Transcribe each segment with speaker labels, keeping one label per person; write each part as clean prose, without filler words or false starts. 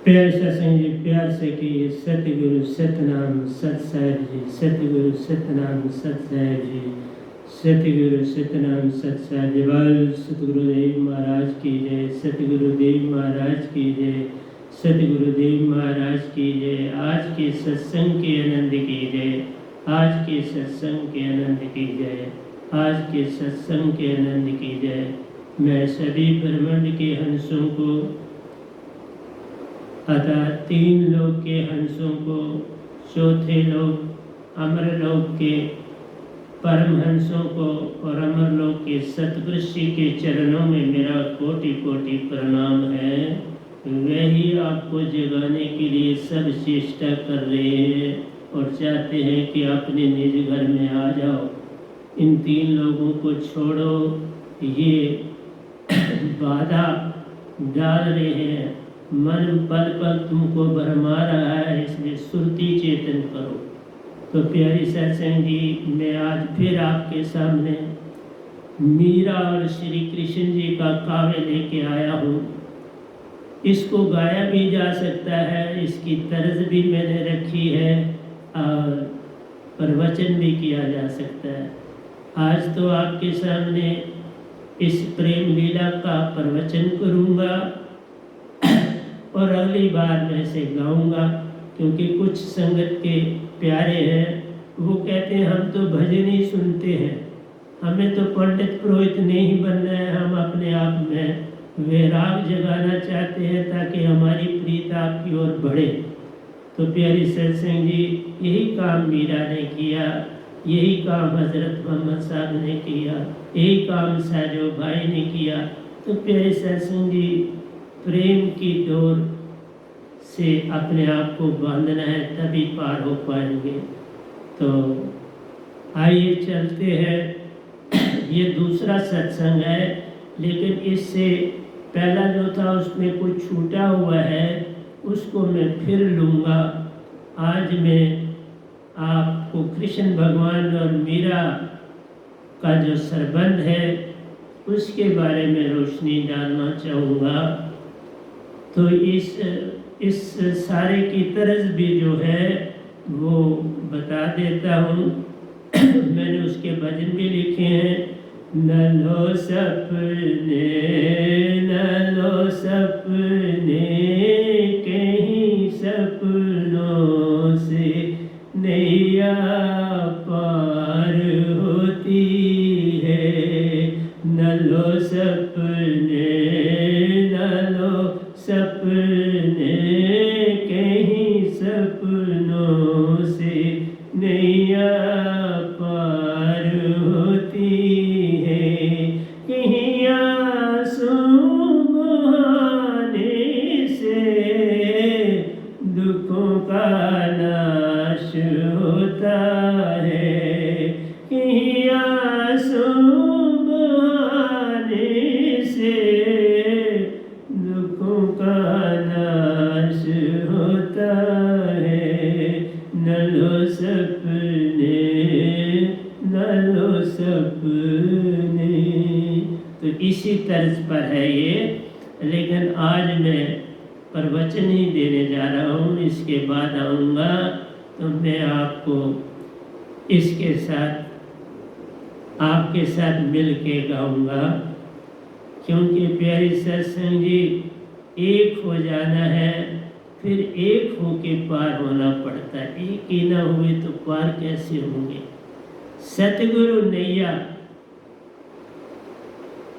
Speaker 1: प्यारे सत्संग जी, प्यार से कहिए सतगुरु सतनाम सत साहिब जी, सतगुरु सतनाम सत साहिब जी, सतगुरु सतनाम सत साहिब जी। बोल सतगुरुदेव महाराज की जय, सतगुरुदेव महाराज की जय, सतगुरुदेव महाराज की जय। आज के सत्संग के आनंद की जय, आज के सत्संग के आनंद की जय, आज के सत्संग के आनंद की जय। मैं सभी ब्रह्मांड के हंसों को अतः 3 लोक के हंसों को, चौथे लोक अमरलोक के परमहंसों को और अमरलोक के सतपुरुष के चरणों में मेरा कोटि कोटि प्रणाम है। वही आपको जगाने के लिए सब चेष्टा कर रहे हैं और चाहते हैं कि अपने निज घर में आ जाओ। इन 3 लोगों को छोड़ो, ये बाधा डाल रहे हैं, मन पल पल तुमको भरमा रहा है, इसलिए सुरती चेतन करो। तो प्यारी सत्संग जी, मैं आज फिर आपके सामने मीरा और श्री कृष्ण जी का काव्य लेके आया हूँ। इसको गाया भी जा सकता है, इसकी तर्ज भी मैंने रखी है और प्रवचन भी किया जा सकता है। आज तो आपके सामने इस प्रेम लीला का प्रवचन करूँगा और अगली बार मैं इसे गाऊंगा, क्योंकि कुछ संगत के प्यारे हैं, वो कहते हैं हम तो भजन ही सुनते हैं, हमें तो पंडित पुरोहित नहीं बनना है, हम अपने आप में वैराग जगाना चाहते हैं ताकि हमारी प्रीत आपकी ओर बढ़े। तो प्यारी सत्संग जी, यही काम मीरा ने किया, यही काम हजरत मोहम्मद साहब ने किया, यही काम साजो भाई ने किया। तो प्यारी सत्संग जी, प्रेम की डोर से अपने आप को बांधना है, तभी पार हो पाएंगे। तो आइए चलते हैं। ये दूसरा सत्संग है, लेकिन इससे पहला जो था उसमें कुछ छूटा हुआ है, उसको मैं फिर लूँगा। आज मैं आपको कृष्ण भगवान और मीरा का जो संबंध है उसके बारे में रोशनी डालना चाहूँगा। तो इस सारे की तरज भी जो है वो बता देता हूँ। मैंने उसके भजन भी लिखे हैं। न लो सपने, न लो सपने, कहीं सपनों से नैया पार होती है। न लो सपने, न लो सपने, कहीं सपनों से नैया पार होती है। कहीं आंसू बहाने से दुखों का नाश होता है। कहीं आंसू बहाने से दुखों का नाश होता है। न लो सपने, न लो सपने। तो इसी तर्ज पर है ये, लेकिन आज मैं प्रवचन ही देने जा रहा हूँ। इसके बाद आऊँगा तो मैं आपको इसके साथ आपके साथ मिल के गाऊँगा, क्योंकि प्यारी सत्संग जी, एक हो जाना है, फिर एक हो के पार होना पड़ता है। एक ही ना हुए तो पार कैसे होंगे। सतगुरु नैया,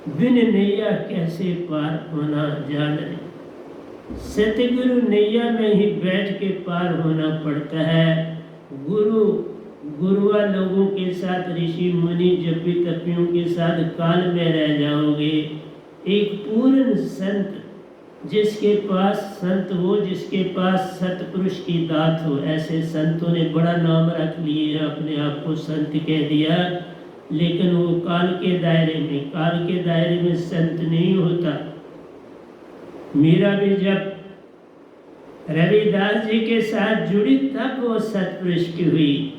Speaker 1: बिन नैया कैसे पार होना जाने। सतगुरु नैया में ही बैठ के पार होना पड़ता है। गुरुआ लोगों के साथ, ऋषि मुनि जपी तपियों के साथ काल में रह जाओगे। एक पूर्ण संत जिसके पास, संत वो जिसके पास सतपुरुष की दात हो। ऐसे संतों ने बड़ा नाम रख लिए, अपने आप को संत कह दिया, लेकिन वो काल के दायरे में संत नहीं होता। मीरा भी जब रविदास जी के साथ जुड़ी तब वो सतपुरुष की हुई।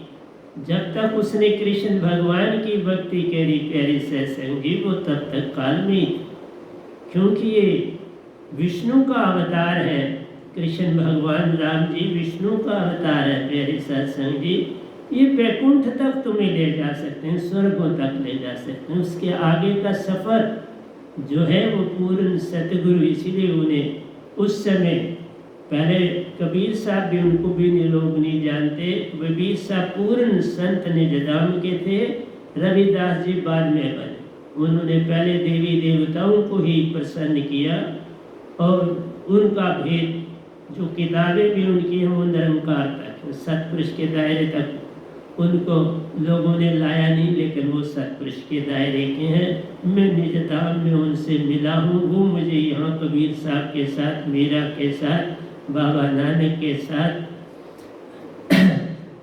Speaker 1: जब तक उसने कृष्ण भगवान की भक्ति करी प्यारी सत्संग जी, वो तब तक काल में, क्योंकि ये विष्णु का अवतार है। कृष्ण भगवान राम जी विष्णु का अवतार है प्यारे सत्संग जी। ये वैकुंठ तक तुम्हें ले जा सकते हैं, स्वर्गों तक ले जा सकते हैं। उसके आगे का सफर जो है वो पूर्ण सतगुरु, इसीलिए उन्हें उस समय पहले कबीर साहब भी उनको भी लोग नहीं जानते। कबीर साहब पूर्ण संत निजधाम के थे, रविदास जी बाद में बने। उन्होंने पहले देवी देवताओं को ही प्रसन्न किया और उनका भेद जो किताबें भी उनकी हैं वो निरंकार तक, सतपुरुष के दायरे तक उनको लोगों ने लाया नहीं, लेकिन वो सतपुरुष के दायरे के हैं। मैं निजधाम में उनसे मिला हूँ। वो मुझे यहाँ कबीर साहब के साथ, मीरा के साथ, बाबा नानक के साथ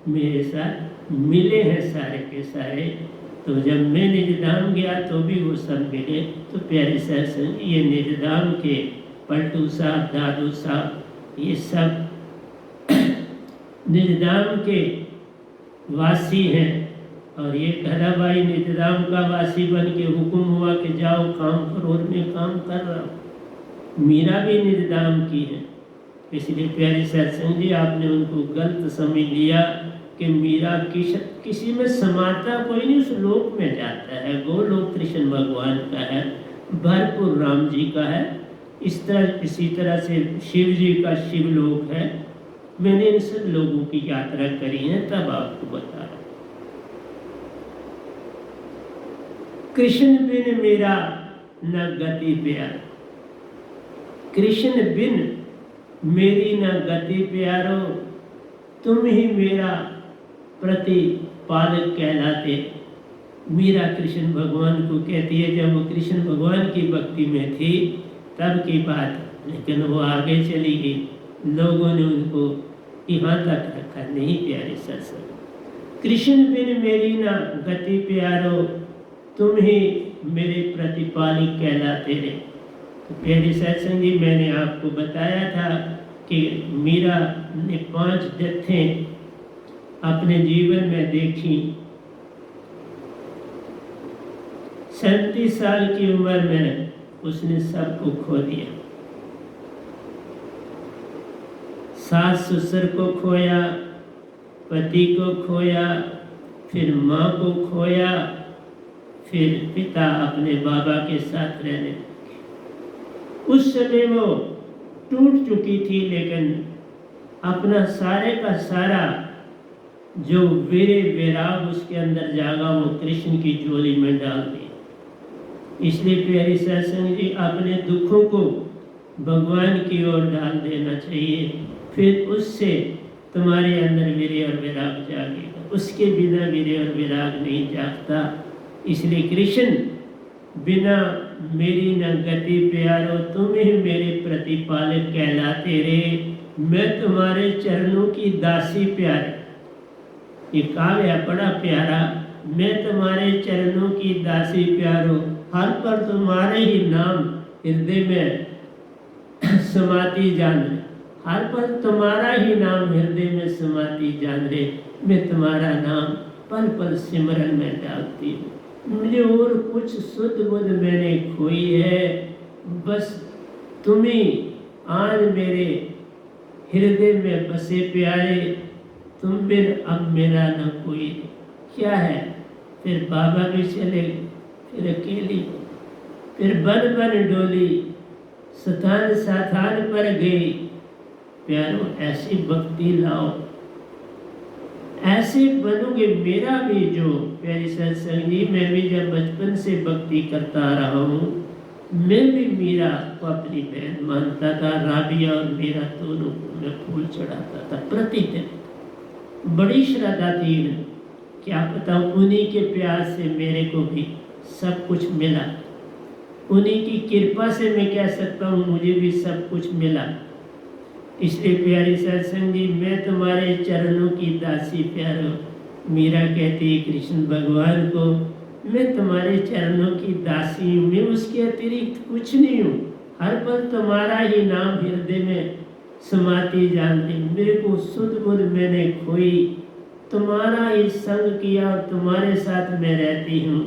Speaker 1: मेरे साथ मिले हैं सारे के सारे। तो जब मैं निजधाम गया तो भी वो सब मिले। तो प्यारे सत्संग, ये निजधाम के पलटू साहब, दादू साहब, ये सब निजधाम के वासी हैं। और ये कहलाबाई निजधाम का वासी बन के हुक्म हुआ कि जाओ काम करो, और मैं काम कर रहा हूँ। मीरा भी निजधाम की है। इसलिए प्यारे सत्संग जी, आपने उनको गलत समझ लिया कि मीरा किसी में समाता कोई नहीं, उस लोक में जाता है। गोलोक कृष्ण भगवान का है, भरपूर राम जी का है। इसी तरह से शिव जी का शिवलोक है। मैंने इन सब लोगों की यात्रा करी है, तब आपको बता रहा। कृष्ण बिन मेरा न गति प्यार, कृष्ण बिन मेरी न गति प्यारो, तुम ही मेरा प्रतिपालक कहलाते। मीरा कृष्ण भगवान को कहती है, जब वो कृष्ण भगवान की भक्ति में थी तब की बात, लेकिन वो आगे चली गई। लोगों ने उनको यहाँ तक रखा। नहीं प्यारे सत्संग, कृष्ण बिन मेरी ना गति प्यारो, तुम ही मेरे प्रतिपालक कहलाते रहे। तो प्यारे सत्संग जी, मैंने आपको बताया था कि मीरा ने 5 डेथें अपने जीवन में देखी। 37 साल की उम्र में उसने सबको खो दिया। सास ससुर को खोया, पति को खोया, फिर माँ को खोया, फिर पिता अपने बाबा के साथ रहने लगे। उस समय वो टूट चुकी थी, लेकिन अपना सारे का सारा जो वैराग उसके अंदर जागा वो कृष्ण की झोली में डाल दिया। इसलिए प्यारी सत्संग जी, अपने दुखों को भगवान की ओर डाल देना चाहिए, फिर उससे तुम्हारे अंदर वीर्य और विराग जागेगा। उसके बिना वीर्य और विराग नहीं जागता। इसलिए कृष्ण बिना मेरी न गति प्यारो, तुम ही मेरे प्रतिपालक कहलाते रे। मैं तुम्हारे चरणों की दासी प्यारे, ये काव्य है बड़ा प्यारा। मैं तुम्हारे चरणों की दासी प्यारो, हर पर तुम्हारे ही नाम हृदय में समाती जान रे। हर पर तुम्हारा ही नाम हृदय में समाती जान रे। मैं तुम्हारा नाम पल पल सिमरन में डालती हूँ। मुझे और कुछ शुद्ध बुद्ध मैंने खोई है, बस तुम्हें आज मेरे हृदय में बसे प्यारे। तुम बिन अब मेरा न कोई। क्या है, फिर बाबा भी चले, फिर अकेली, फिर बन बन डोली, स्थान साथान पर गई। प्यारो ऐसी भक्ति लाओ, ऐसे बनोगे। मेरा भी जो प्यारी सत्संग जी, मैं भी जब बचपन से भक्ति करता रहा हूँ, मैं भी मीरा को अपनी बहन मानता था। राबिया और मीरा दोनों को मैं फूल चढ़ाता था प्रतिदिन। बड़ी श्रद्धा थी। क्या पता उन्हीं के प्यार से मेरे को भी सब कुछ मिला। उन्हीं की कृपा से मैं कह सकता हूँ मुझे भी सब कुछ मिला। इसलिए प्यारी सत्संग जी, मैं तुम्हारे चरणों की दासी प्यारो। मीरा कहती है कृष्ण भगवान को, मैं तुम्हारे चरणों की दासी हूँ, मैं उसके अतिरिक्त कुछ नहीं हूँ। हर पल तुम्हारा ही नाम हृदय में समाती जान ली। मेरे को शुद्ध बुद्ध मैंने खोई, तुम्हारा ही संग किया और तुम्हारे साथ मैं रहती हूँ।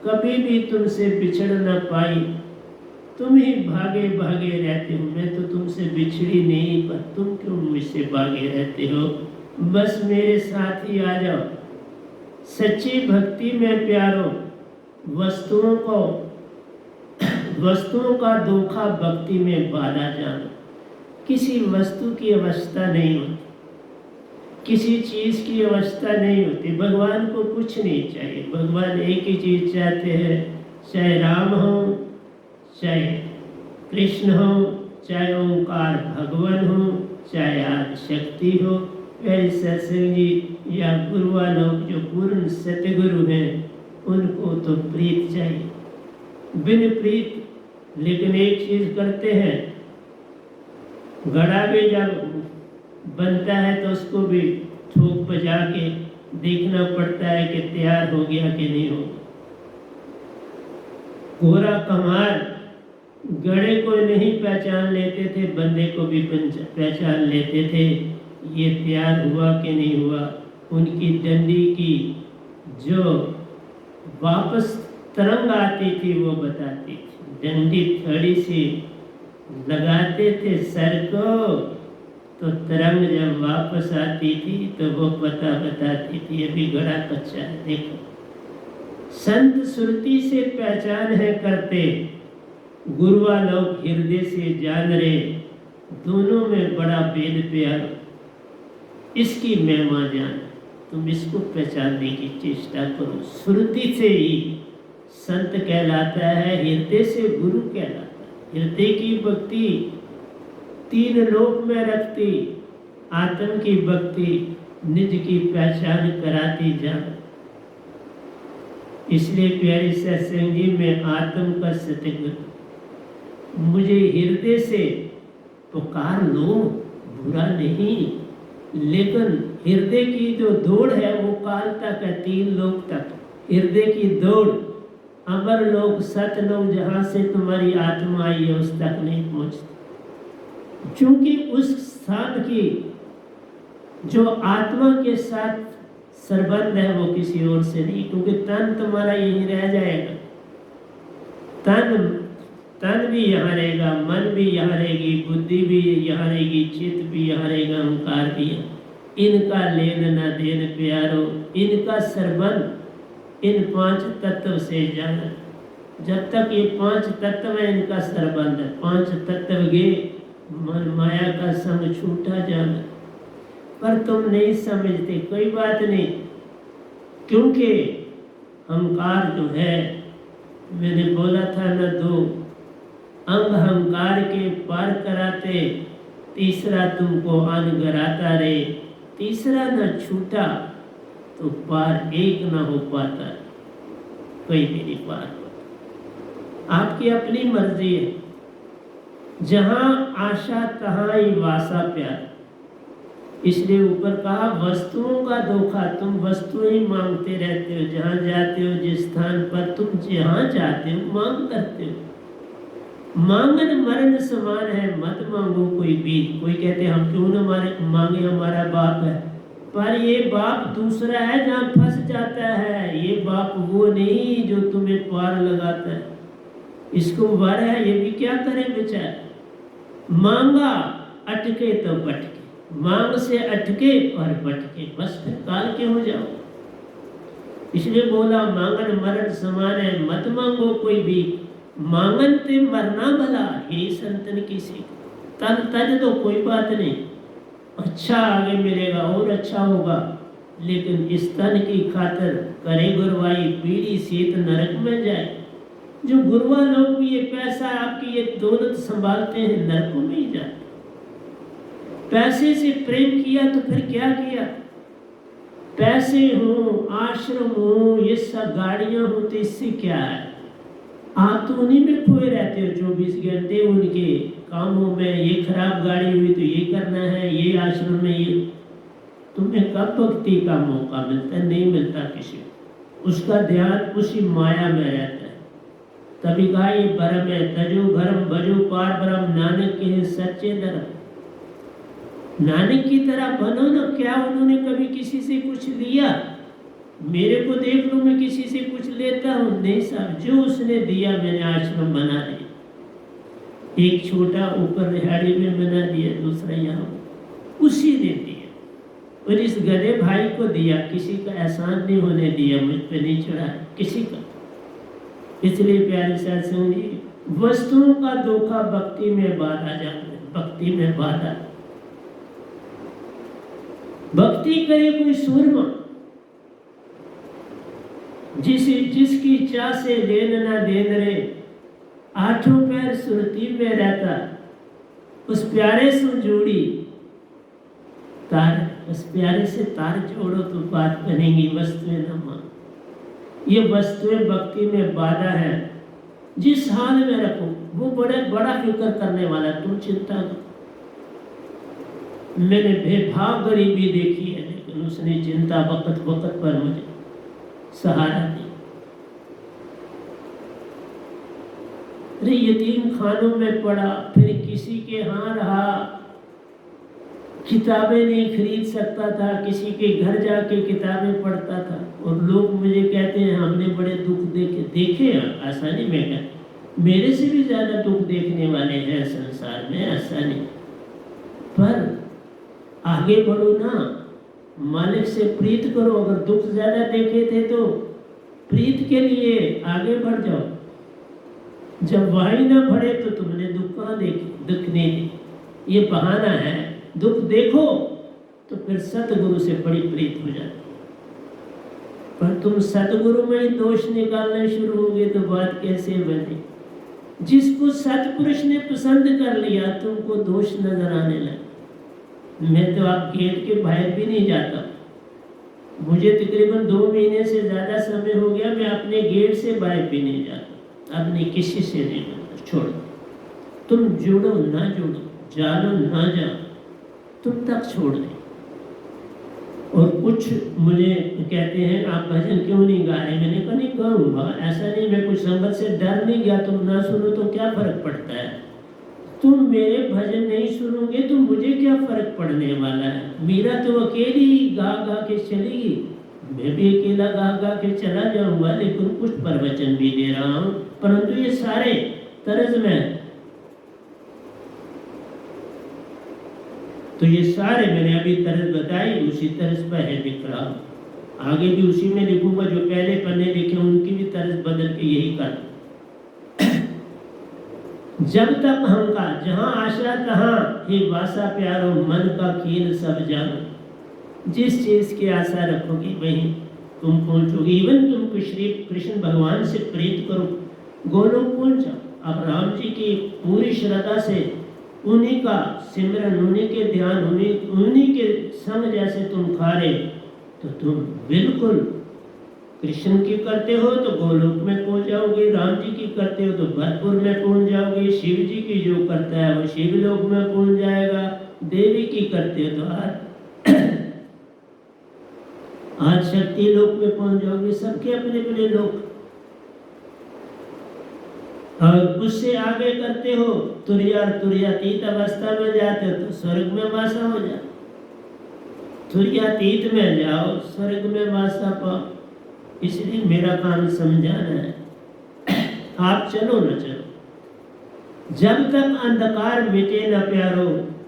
Speaker 1: कभी भी तुमसे बिछड़ न पाई। तुम ही भागे भागे रहते हो। मैं तो तुमसे बिछड़ी नहीं, पर तुम क्यों मुझसे भागे रहते हो? बस मेरे साथ ही आ जाओ। सच्ची भक्ति में प्यारो, वस्तुओं का धोखा भक्ति में बाधा जानो। किसी वस्तु की अवस्था नहीं होती, किसी चीज की अवस्था नहीं होती। भगवान को कुछ नहीं चाहिए। भगवान एक ही चीज चाहते हैं, चाहे राम हो, चाहे कृष्ण हो, चाहे ओंकार भगवान हो, चाहे आदि शक्ति हो। प्यारे सत्संग जी या गुरुआ लोग जो पूर्ण सतगुरु हैं, उनको तो प्रीत चाहिए। बिन प्रीत लेकिन एक चीज करते हैं, घड़ा भी जब बनता है तो उसको भी ठोक बजा के देखना पड़ता है कि तैयार हो गया कि नहीं हो। गोरा कमार घड़े को नहीं पहचान लेते थे, बंदे को भी पहचान लेते थे, ये तैयार हुआ कि नहीं हुआ। उनकी डंडी की जो वापस तरंग आती थी वो बताती थी। डंडी थड़ी से लगाते थे सर को, तो तरंग जब वापस आती थी तो वो पता बताती थी अभी घड़ा कच्चा है। देखो, संत सुरती से पहचान है करते, गुरुआ लोग हृदय से जान रहे। दोनों में बड़ा भेद प्यार, इसकी महिमा जान। तुम इसको पहचानने की चेष्टा करो। सुरती से ही संत कहलाता है, हृदय से गुरु कहलाता है। हृदय की भक्ति तीन लोक में रखती, आत्म की भक्ति निज की पहचान कराती जान। इसलिए प्यारे सत्संग जी में आत्म का सतगुरु मुझे हृदय से पुकार लो, बुरा नहीं, लेकिन हृदय की जो दौड़ है वो काल तक है, तीन लोक तक। हृदय की दौड़ अमर लोक, सतलोक, जहाँ से तुम्हारी आत्मा आई है उस तक नहीं पहुँचती, क्योंकि उस स्थान की जो आत्मा के साथ संबंध है वो किसी और से नहीं, क्योंकि तन तुम्हारा यहीं रह जाएगा। तन भी यहाँ रहेगा, मन भी यहाँ रहेगी, बुद्धि भी यहाँ रहेगी, चित्त भी यहाँ रहेगा, अहंकार भी है। इनका लेन न देन प्यारो, इनका संबंध इन पांच तत्व से जाना। जब तक ये पांच तत्व है इनका संबंध है। पांच तत्व गे मन माया का संग छूटा जाना, पर तुम नहीं समझते। कोई बात नहीं, क्योंकि अहंकार जो है, मैंने बोला था न, दो अंग अहंकार के पार कराते, तीसरा तुमको अनगराता रे। तीसरा न छूटा तो पार एक न हो पाता, कोई भी नहीं पार होता। आपकी अपनी मर्जी है। जहां आशा तहां ही वासा प्यार। इसलिए ऊपर कहा वस्तुओं का धोखा, तुम वस्तुएं ही मांगते रहते हो। जहां जाते हो, जिस स्थान पर तुम जहां जाते हो मांग करते हो। मांगन मरण समान है, मत मांगो कोई भी। कोई कहते हम क्यों न मांगे, हमारा बाप है, पर ये बाप दूसरा है जहाँ फंस जाता है। ये बाप वो नहीं जो तुम्हें पार लगाता है। इसको वर है, ये भी क्या करे बेचारा। मांगा अटके तो बटके, मांग से अटके और बटके, बस फिर काल के हो जाओ। इसलिए बोला मांगन मरण समान है, मत मांगो कोई भी। मांगन ते मरना भला, यही संतन की सीख। तन तज तो कोई बात नहीं, अच्छा आगे मिलेगा और अच्छा होगा, लेकिन इस तन की खातर करे गुरुवाई, पीढ़ी सीत नरक में जाए। जो गुरुआ लोग ये पैसा आपकी ये दौलत संभालते हैं, नरकों में ही जाते। पैसे से प्रेम किया तो फिर क्या किया। पैसे हो, आश्रम हो, ये सब गाड़ियां हो, तो इससे क्या है। आप तो उन्हीं में खोए रहते हो 24 घंटे, उनके कामों में। ये खराब गाड़ी हुई तो ये करना है, ये आश्रम में ये। तुम्हें कब भक्ति का मौका मिलता है? नहीं मिलता किसी को। उसका ध्यान उसी माया में रहता है। तभी कहा ये भरम है, तजो भरम भजो पार ब्रह्म, नानक के हैं सच्चे धर्म। नानक की तरह बनो ना। क्या उन्होंने कभी किसी से कुछ लिया? मेरे को देख लो, मैं किसी से कुछ लेता हूँ नहीं साहब। जो उसने दिया मैंने आश्रम बना दिया। एक छोटा ऊपर रिहाड़ी में बना दिया, दूसरा यहाँ, उसी ने दिया। और इस गधे भाई को दिया, किसी का एहसान नहीं होने दिया, मुझ पे नहीं चढ़ा किसी का। इसलिए प्यारे साथ सुनिए, वस्तुओं का धोखा भक्ति में बाधा जाता है, भक्ति में बाधा। भक्ति करे कोई सूरमा, जिसकी चाह से लेन ना देन रे, आठों पैर सुरती में रहता, उस प्यारे से जोड़ी तार, उस प्यारे से तार जोड़ो तो बात बनेगी, वस्तुएं न मान। ये वस्तुएं भक्ति में बाधा है। जिस हाल में रखो वो बड़ा फिक्र करने वाला, तुम चिंता करो। मैंने बेभाव गरीबी देखी है, लेकिन उसने चिंता वक्त वक्त पर मुझे सहारा दिया। अरे यतीम खानों में पड़ा, फिर किसी के यहाँ रहा, किताबें नहीं खरीद सकता था, किसी के घर जाके किताबें पढ़ता था। और लोग मुझे कहते हैं हमने बड़े दुख देखे हैं। ऐसा नहीं, मैं कहता मेरे से भी ज़्यादा दुख देखने वाले हैं संसार में, ऐसा नहीं। पर आगे बढ़ो ना, मालिक से प्रीत करो। अगर दुख ज़्यादा देखे थे तो प्रीत के लिए आगे बढ़ जाओ। जब वाही ना बढ़े तो तुमने दुख कहाँ देखे, दुख नहीं दे। ये बहाना है। दुख देखो तो फिर सतगुरु से बड़ी प्रीत हो जाती। पर तुम सतगुरु में ही दोष निकालना शुरू हो गए तो बात कैसे बने। जिसको सतपुरुष ने पसंद कर लिया तुमको दोष नजर आने लगा। मैं तो आप गेट के बाहर भी नहीं जाता, मुझे तकरीबन 2 महीने से ज़्यादा समय हो गया, मैं अपने गेट से बाहर भी नहीं जाता, अपने किसी से नहीं जाता। छोड़ो, तुम जुड़ो ना जुड़ो, जानो ना जानो, तुम तक छोड़ दे। और कुछ मुझे कहते हैं आप भजन क्यों नहीं गा रहे। मैंने कहा नहीं गाऊंगा, ऐसा नहीं, मैं कुछ संगत से डर नहीं गया। तुम ना सुनो तो क्या फर्क पड़ता है। तुम मेरे भजन नहीं सुनोगे तो मुझे क्या फर्क पड़ने वाला है। मीरा तो अकेली ही गा गा के चलेगी, मैं भी अकेला गा गा के चला जाऊंगा, लेकिन कुछ प्रवचन भी दे रहा हूँ। परंतु ये सारे तरज में, तो ये सारे मैंने अभी तरज बताई, उसी तरज पर है लिख रहा हूँ। आगे भी उसी में लिखूंगा, जो पहले पन्ने लिखे उनकी भी तरज बदल के यही कर। जब तक अहंकार जहाँ आशा तहाँ हे वासा प्यारो, मन का खेल सब जानो। जिस चीज की आशा रखोगी वहीं तुम पहुंचोगे। इवन तुम श्री कृष्ण भगवान से प्रीत करो, गोलोक पहुंच जाओ। अब राम जी की पूरी श्रद्धा से उन्हीं का सिमरन, उन्हीं के ध्यान, उन्हीं के संग जैसे तुम खा रहे, तो तुम बिल्कुल कृष्ण की करते हो तो गोलोक में पहुंच जाओगे, राम जी की करते हो तो भरतपुर में पहुंच जाओगे, शिव जी की जो करता है वो शिवलोक में पहुंच जाएगा, देवी की करते हो तो आज शक्ति लोक में पहुंच जाओगे। सबके अपने अपने लोक। और उससे आगे करते हो तुर्यातीत अवस्था में जाते हो तो स्वर्ग में वासा हो जाओ। तुर्यातीत में जाओ, स्वर्ग में वासा पाओ। इसलिए मेरा काम समझाना है, आप चलो न चलो। जब तक अंधकार मिटे न प्यारो,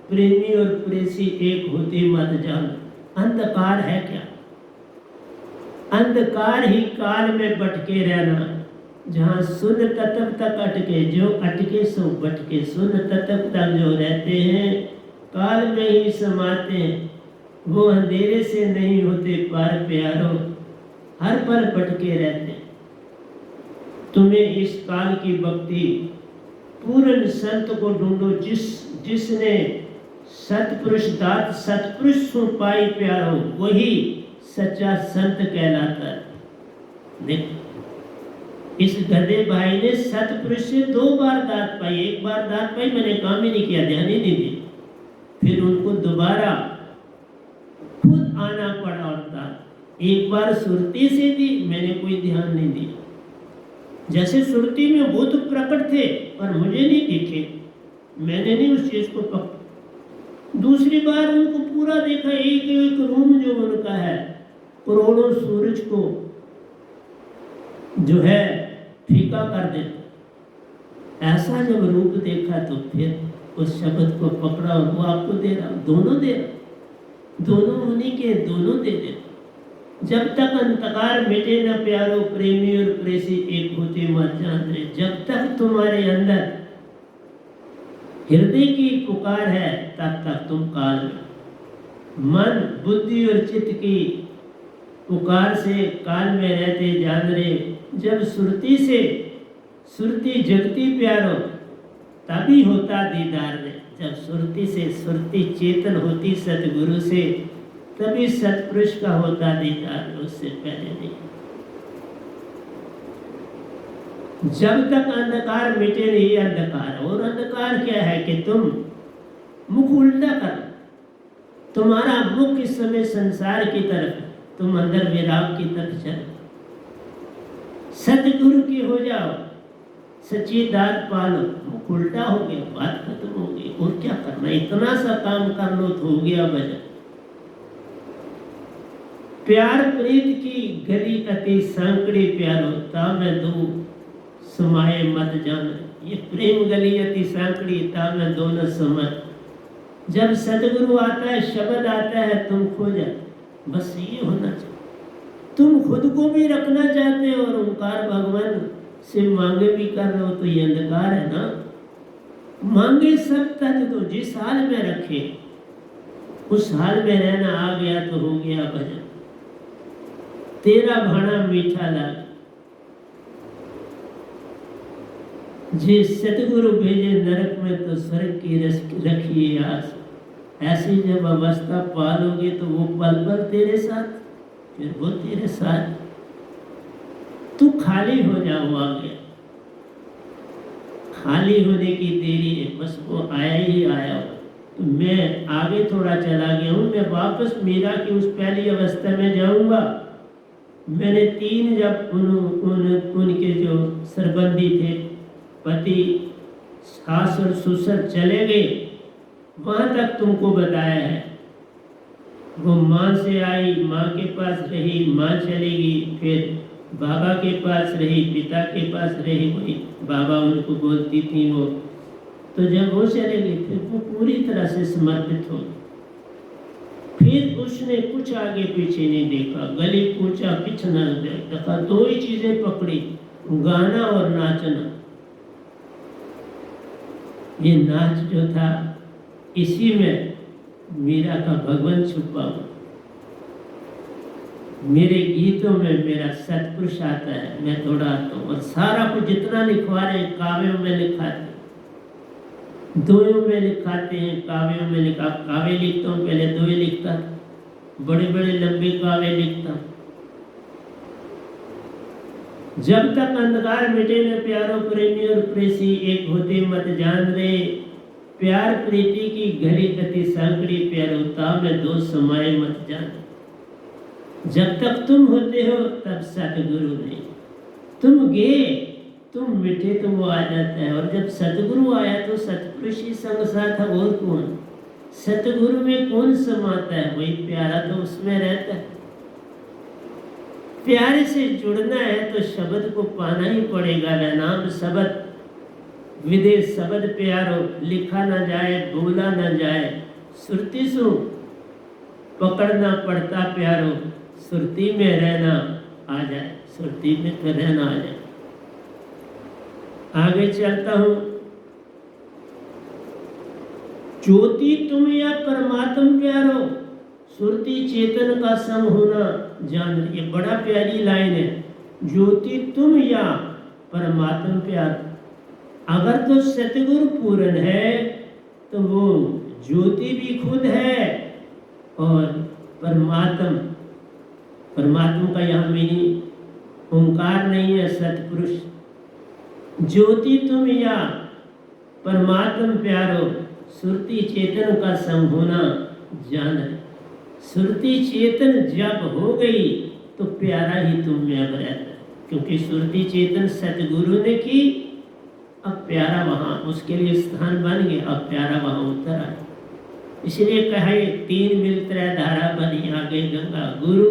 Speaker 1: प्रेमी और प्रेसी एक होते मत जानो। अंधकार है क्या? अंधकार ही काल में भटके रहना। जहाँ सुन तत्व तक अटके, जो अटके सो भटके। सुन तत्व तक जो रहते हैं काल में ही समाते हैं, वो अंधेरे से नहीं होते पार प्यारो, हर पल भटके रहते। तुम्हें इस काल की भक्ति पूर्ण संत को ढूंढो, जिसने सतपुरुष दात सतपुरुष सु पाई प्यारो, वही सच्चा संत कहलाता है। देखो इस गधे भाई ने सतपुरुष से 2 बार दात पाई। एक बार दात पाई, मैंने काम ही नहीं किया, ध्यान ही नहीं दी। फिर उनको दोबारा खुद आना पड़ा और दात। एक बार सुरती से दी, मैंने कोई ध्यान नहीं दिया। जैसे सुरती में वो तो प्रकट थे पर मुझे नहीं दिखे, मैंने नहीं उस चीज को पकड़ा। दूसरी बार उनको पूरा देखा, एक एक रूम जो उनका है, करोड़ों सूरज को जो है फीका कर देता। ऐसा जब रूप देखा तो फिर उस शब्द को पकड़ा और वो आपको दे रहा, दोनों दे रहा, दोनों उन्हीं के, दोनों दे दे। जब तक अंधकार मिटे न प्यारो, प्रेमी और प्रेसी एक होते मत जान रहे। जब तक तुम्हारे अंदर हृदय की पुकार है तब तक तुम काल में, मन बुद्धि और चित्त की पुकार से काल में रहते जान रहे। जब सुरती से सुरती जगती प्यारो तभी होता दीदार रे। जब सुरती से सुरती चेतन होती सतगुरु से तभी सतपुरुष का होता दीदार, उससे पहले नहीं। जब तक अंधकार मिटे नहीं अंधकार। और अंधकार क्या है कि तुम मुख उल्टा कर, तुम्हारा मुख इस समय संसार की तरफ, तुम अंदर विराग की तरफ चलो, सतगुरु की हो जाओ, सच्ची दात पालो। मुख उल्टा हो गया, बात खत्म हो गई, और क्या करना, इतना सा काम कर लो तो हो गया भजन। प्यार प्रीत की गली अति सांकड़ी प्यारो, तामे दो समाये मत जान। ये प्रेम गली अति सांकड़ी, तामे दो न समय। जब सतगुरु आता है, शब्द आता है, तुम खो जाते, बस ये होना चाहिए। तुम खुद को भी रखना चाहते हो और ओंकार भगवान से मांगे भी कर रहे हो, तो ये अंधकार है ना। मांगे सब तज दो, जिस हाल में रखे उस हाल में रहना, आ गया तो हो गया भजन। तेरा भाना मीठा लाग, जे सतगुरु भेजे नरक में तो स्वर्ग की रखिए आस। ऐसी जब अवस्था पालोगे तो वो पल पल तेरे साथ, फिर वो तेरे साथ। तू खाली हो जाओ, आ गया। खाली होने की देरी है, बस वो आया ही आया हो। तो मैं आगे थोड़ा चला गया हूँ, मैं वापस मीरा की उस पहली अवस्था में जाऊंगा। मैंने तीन जब उनके जो सरबंदी थे, पति सास और ससुर चले गए, वहां तक तुमको बताया है। वो माँ से आई, माँ के पास रही, माँ चली गई, फिर बाबा के पास रही, पिता के पास रही, वही बाबा उनको बोलती थी वो। तो जब वो चले गए फिर वो पूरी तरह से समर्पित हो। फिर उसने कुछ आगे पीछे नहीं देखा, गली पूछा पिछना देखा, दो ही चीजें पकड़ी, गाना और नाचना। ये नाच जो था, इसी में मीरा का भगवान छुपा हुआ। मेरे गीतों में मेरा सतपुरुष आता है, मैं थोड़ा आता हूँ। और सारा कुछ जितना लिखवा रहे हैं, काव्यों में लिखाते हैं, दोयों में लिखाते हैं, काव्यों में लिखा। काव्य लिखता हूँ, पहले दोहे लिखता, बड़े बड़े लंबे काव्य लिखता। जब तक अंधकार मिटे न प्यारो, प्रेमी और प्रेसी एक होते मत जान रे। प्यार प्रीति की घड़ी गति सांकड़ी, प्यारो तामे दो समाये मत जान। जब तक तुम होते हो तब सतगुरु नहीं। तुम गए, तुम मिटे तो वो आ जाता है। और जब सतगुरु आया तो सतपुरुष ही संग साथ है, और कौन। सतगुरु में कौन समाता है, वही प्यारा तो उसमें रहता है। प्यारे से जुड़ना है तो शब्द को पाना ही पड़ेगा। वह नाम शब्द विदेश शब्द प्यारो, लिखा ना जाए, बोला ना जाए, सुरती सु पकड़ना पड़ता प्यारो। सुरती में रहना आ जाए, सुरती में तो रहना आ जाए। आगे चलता हूं। ज्योति तुम या परमात्म प्यारो, सुरती चेतन का सम होना जान। ये बड़ा प्यारी लाइन है। ज्योति तुम या परमात्म प्यारो। अगर तो सतगुरु पूर्ण है तो वो ज्योति भी खुद है, और परमात्म का यहाँ मीनिंग ओंकार नहीं है, सतपुरुष। ज्योति तुम या परमात्म प्यारो, सुरती चेतन का सम होना जान। सुरती चेतन जब हो गई तो प्यारा ही तुम में अब रहता है, क्योंकि सुरती चेतन सतगुरु ने की, अब प्यारा वहाँ उसके लिए स्थान बन गया, अब प्यारा वहाँ उतर आया। इसलिए कहा तीन मिलत रह धारा बनी आ गई गंगा। गुरु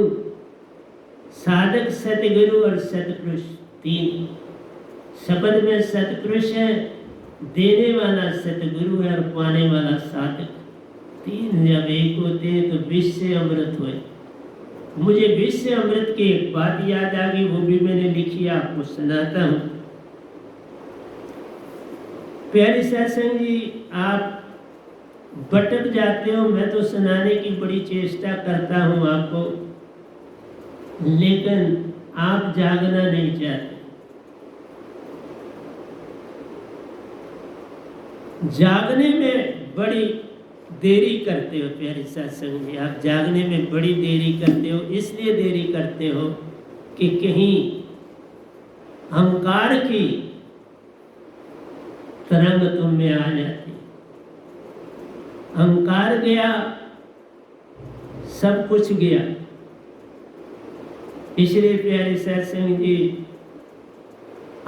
Speaker 1: साधक सतगुरु और सतपुरुष, तीन शब्द में सतपुरुष है, देने वाला सतगुरु है और पाने वाला साधक। तीन जब एक होते हैं तो विष से अमृत हुए। मुझे विष से अमृत की एक बात याद आ गई, वो भी मैंने लिखी, आपको सुनाता हूँ। प्यारे सत्संग जी, आप भटक जाते हो, मैं तो सुनाने की बड़ी चेष्टा करता हूँ आपको, लेकिन आप जागना नहीं चाहते। जागने में बड़ी देरी करते हो प्यारे सत्संग जी, आप जागने में बड़ी देरी करते हो। इसलिए देरी करते हो कि कहीं अहंकार की तरंग तुम में आ जाती। अहंकार गया, सब कुछ गया। इसलिए प्यारे सत्संग जी,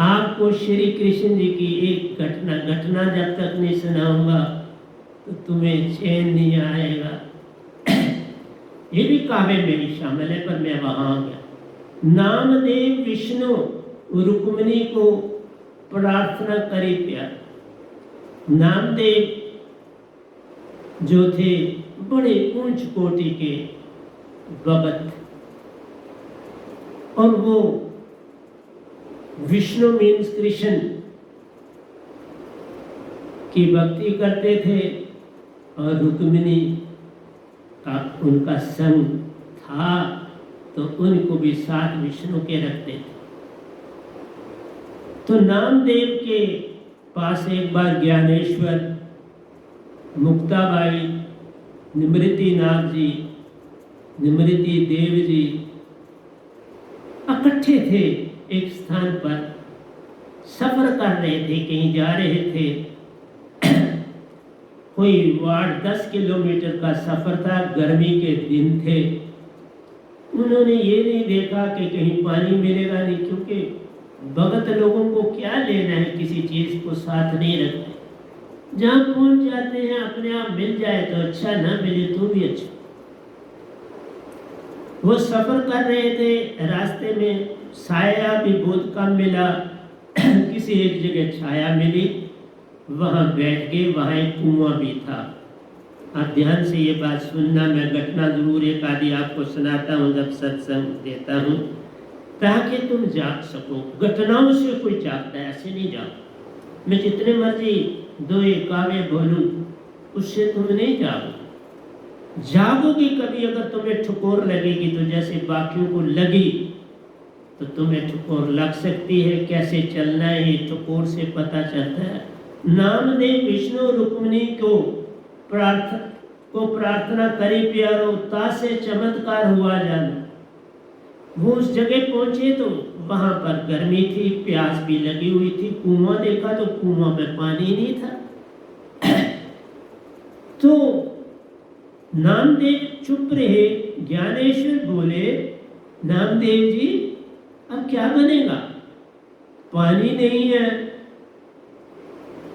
Speaker 1: आपको श्री कृष्ण जी की एक घटना जब तक नहीं सुनाऊंगा तो तुम्हें चैन नहीं आएगा। ये भी काव्य में ही शामिल है, पर मैं वहां गया। नामदेव विष्णु रुक्मिणी को प्रार्थना करे प्यार। नामदेव जो थे बड़े ऊंच कोटि के भगत, और वो विष्णु मीन्स कृष्ण की भक्ति करते थे, और रुक्मिणी का उनका संग था, तो उनको भी साथ विष्णु के रखते थे। तो नामदेव के पास एक बार ज्ञानेश्वर, मुक्ताबाई, निमृति नाथ जी, निमृति देव जी इकट्ठे थे। एक स्थान पर सफर कर रहे थे, कहीं जा रहे थे। कोई 8-10 किलोमीटर का सफर था, गर्मी के दिन थे। उन्होंने ये नहीं देखा कि कहीं पानी मिलेगा नहीं, क्योंकि भगत लोगों को क्या लेना है, किसी चीज को साथ नहीं रखते। जहाँ पहुंच जाते हैं अपने आप मिल जाए तो अच्छा, ना मिले तो भी अच्छा। वो सफर कर रहे थे, रास्ते में साया भी बहुत कम मिला। किसी एक जगह छाया मिली, वहां बैठ गए। वहां एक कुआं भी था। आप ध्यान से ये बात सुनना, मैं घटना जरूर एक आदि आपको सुनाता हूँ जब सत्संग देता हूँ, ताकि तुम जाग सको। घटनाओं से कोई जागता है, ऐसे नहीं जाग। मैं जितने मर्जी दो एक काव्य बोलूं, उससे तुम नहीं जागो। जागोगी कभी अगर तुम्हें ठुकोर लगेगी, तो जैसे बाकियों को लगी, तो तुम्हें ठुकोर लग सकती है। कैसे चलना है, ये ठुकोर से पता चलता है। नामदेव विष्णु रुक्मिणी को प्रार्थना करी प्यारो, तासे चमत्कार हुआ जाना। वो उस जगह पहुंचे तो वहां पर गर्मी थी, प्यास भी लगी हुई थी। कुआं देखा तो कुआं में पानी नहीं था। तो नामदेव चुप रहे। ज्ञानेश्वर बोले, नामदेव जी अब क्या बनेगा, पानी नहीं है।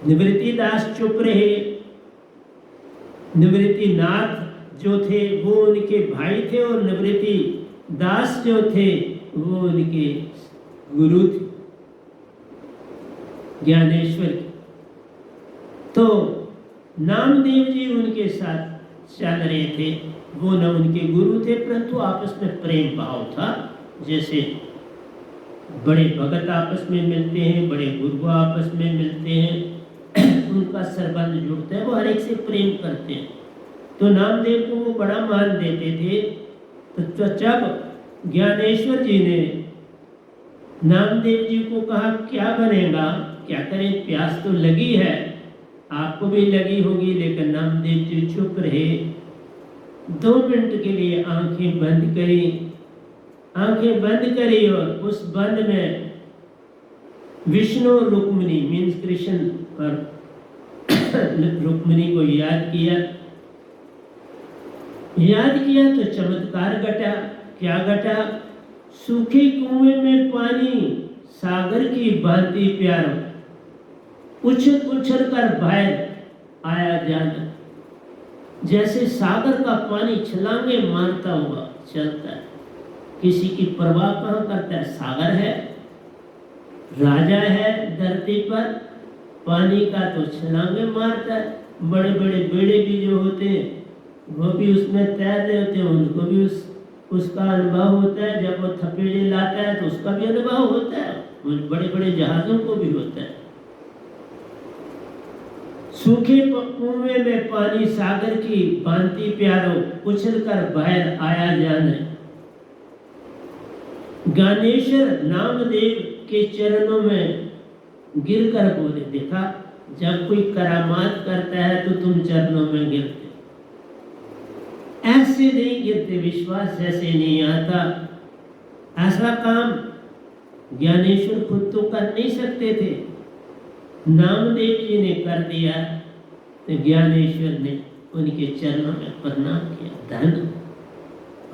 Speaker 1: निवृत्ति दास चुप रहे। निवृत्ति नाथ जो थे वो उनके भाई थे, और निवृत्ति दास जो थे वो उनके गुरु थे ज्ञानेश्वर के। तो नामदेव जी उनके साथ चल रहे थे। वो न उनके गुरु थे, परंतु आपस में प्रेम भाव था। जैसे बड़े भगत आपस में मिलते हैं, बड़े गुरु आपस में मिलते हैं, उनका संबंध जुड़ता है, वो हर एक से प्रेम करते हैं। तो नामदेव को वो बड़ा मान देते थे। तो जब ज्ञानेश्वर जी ने नामदेव जी को कहा, क्या बनेगा, क्या करें, प्यास तो लगी है, आपको भी लगी होगी। लेकिन नामदेव जी चुप रहे। 2 मिनट के लिए आंखें बंद करी। आंखें बंद करी और उस बंद में विष्णु रुक्मिणी मीन्स कृष्ण और रुक्मिणी को याद किया। याद किया तो चमत्कार घटा। क्या घटा, सूखे कुएं में पानी सागर की भांति प्यारो, उछल उछल कर बाहर आया जाना। जैसे सागर का पानी छलांगे मारता हुआ चलता है। किसी की परवाह कहाँ करता है, सागर है, राजा है धरती पर, पानी का तो छलांगे मारता है। बड़े बड़े बेड़े भी जो होते हैं वो भी उसमें तैर रहे होते हैं, उनको भी उसका अनुभव होता है। जब वो थपेड़े लाता है तो उसका भी अनुभव होता है, बड़े बड़े जहाज़ों को भी होता है। सूखे कुएं में पानी सागर की भांति प्यारो, उछल कर बाहर आया जाने। ज्ञानेश्वर नामदेव के चरणों में गिरकर बोले, देखा जब कोई करामात करता है तो तुम चरणों में गिरते, ऐसे नहीं गिरते, विश्वास जैसे नहीं आता। ऐसा काम ज्ञानेश्वर खुद तो कर नहीं सकते थे, नामदेव जी ने कर दिया तो ज्ञानेश्वर ने उनके चरणों में प्रणाम किया, धन।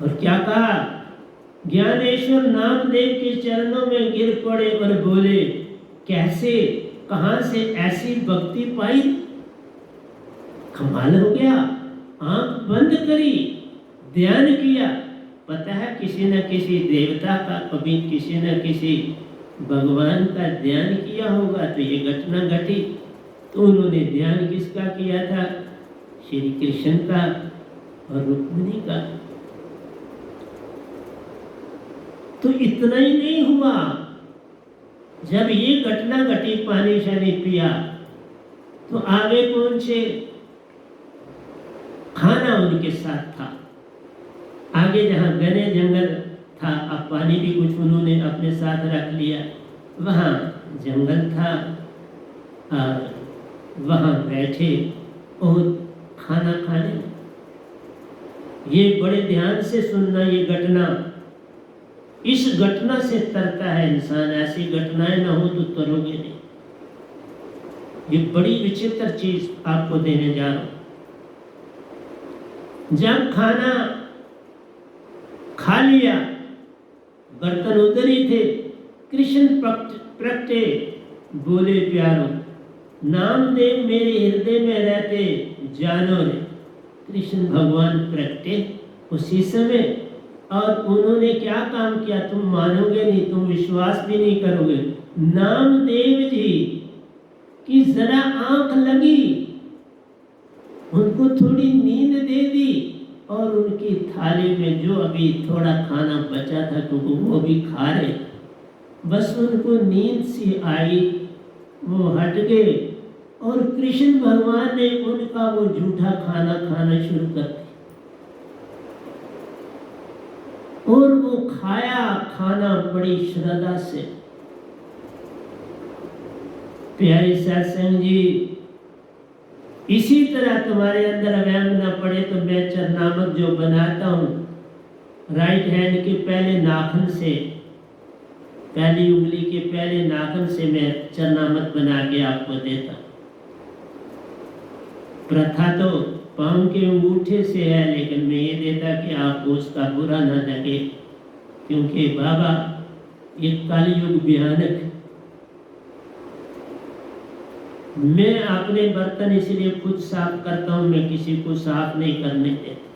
Speaker 1: और क्या कहा, ज्ञानेश्वर नामदेव के चरणों में गिर पड़े और बोले, कैसे कहां से ऐसी भक्ति पाई, कमाल हो गया। आंख बंद करी, ध्यान किया, पता है किसी न किसी देवता का, कभी किसी न किसी भगवान का ध्यान किया होगा तो ये घटना घटी। तो उन्होंने ध्यान किसका किया था, श्री कृष्ण का और रुक्मिणी का। तो इतना ही नहीं हुआ, जब ये घटना घटी, पानी शानी पिया, तो आगे पहुंचे, खाना उनके साथ था। आगे जहां घने जंगल था, अब पानी भी कुछ उन्होंने अपने साथ रख लिया, वहां जंगल था और वहां बैठे और खाना खाने। ये बड़े ध्यान से सुनना, ये घटना, इस घटना से तरता है इंसान। ऐसी घटनाएं ना हो तो तरोगे नहीं। ये बड़ी विचित्र चीज आपको देने जा रहा हूं। जब खाना खा लिया, बर्तन उधर ही थे, कृष्ण प्रगटे, बोले, प्यारो नामदेव मेरे हृदय में रहते जानो रे। कृष्ण भगवान प्रगटे उसी समय, और उन्होंने क्या काम किया तुम मानोगे नहीं, तुम विश्वास भी नहीं करोगे। नामदेव जी की जरा आंख लगी, उनको थोड़ी नींद दे दी, और उनकी थाली में जो अभी थोड़ा खाना बचा था तो वो भी खा रहे, बस उनको नींद सी आई, वो हट गए, और कृष्ण भगवान ने उनका वो झूठा खाना खाना शुरू कर दिया। और वो खाया खाना बड़ी श्रद्धा से। प्यारे सत्संग जी, इसी तरह तुम्हारे अंदर अवयव न पड़े तो मैं चरनामत जो बनाता हूँ, राइट हैंड के पहले नाखून से, पहली उंगली के पहले नाखून से मैं चरनामत बना के आपको देता। प्रथा तो पाँव के अंगूठे से है, लेकिन मैं ये देता कि आपको उसका बुरा ना लगे, क्योंकि बाबा ये कलयुग भयानक। मैं अपने बर्तन इसलिए खुद साफ करता हूँ, मैं किसी को साफ नहीं करने देता।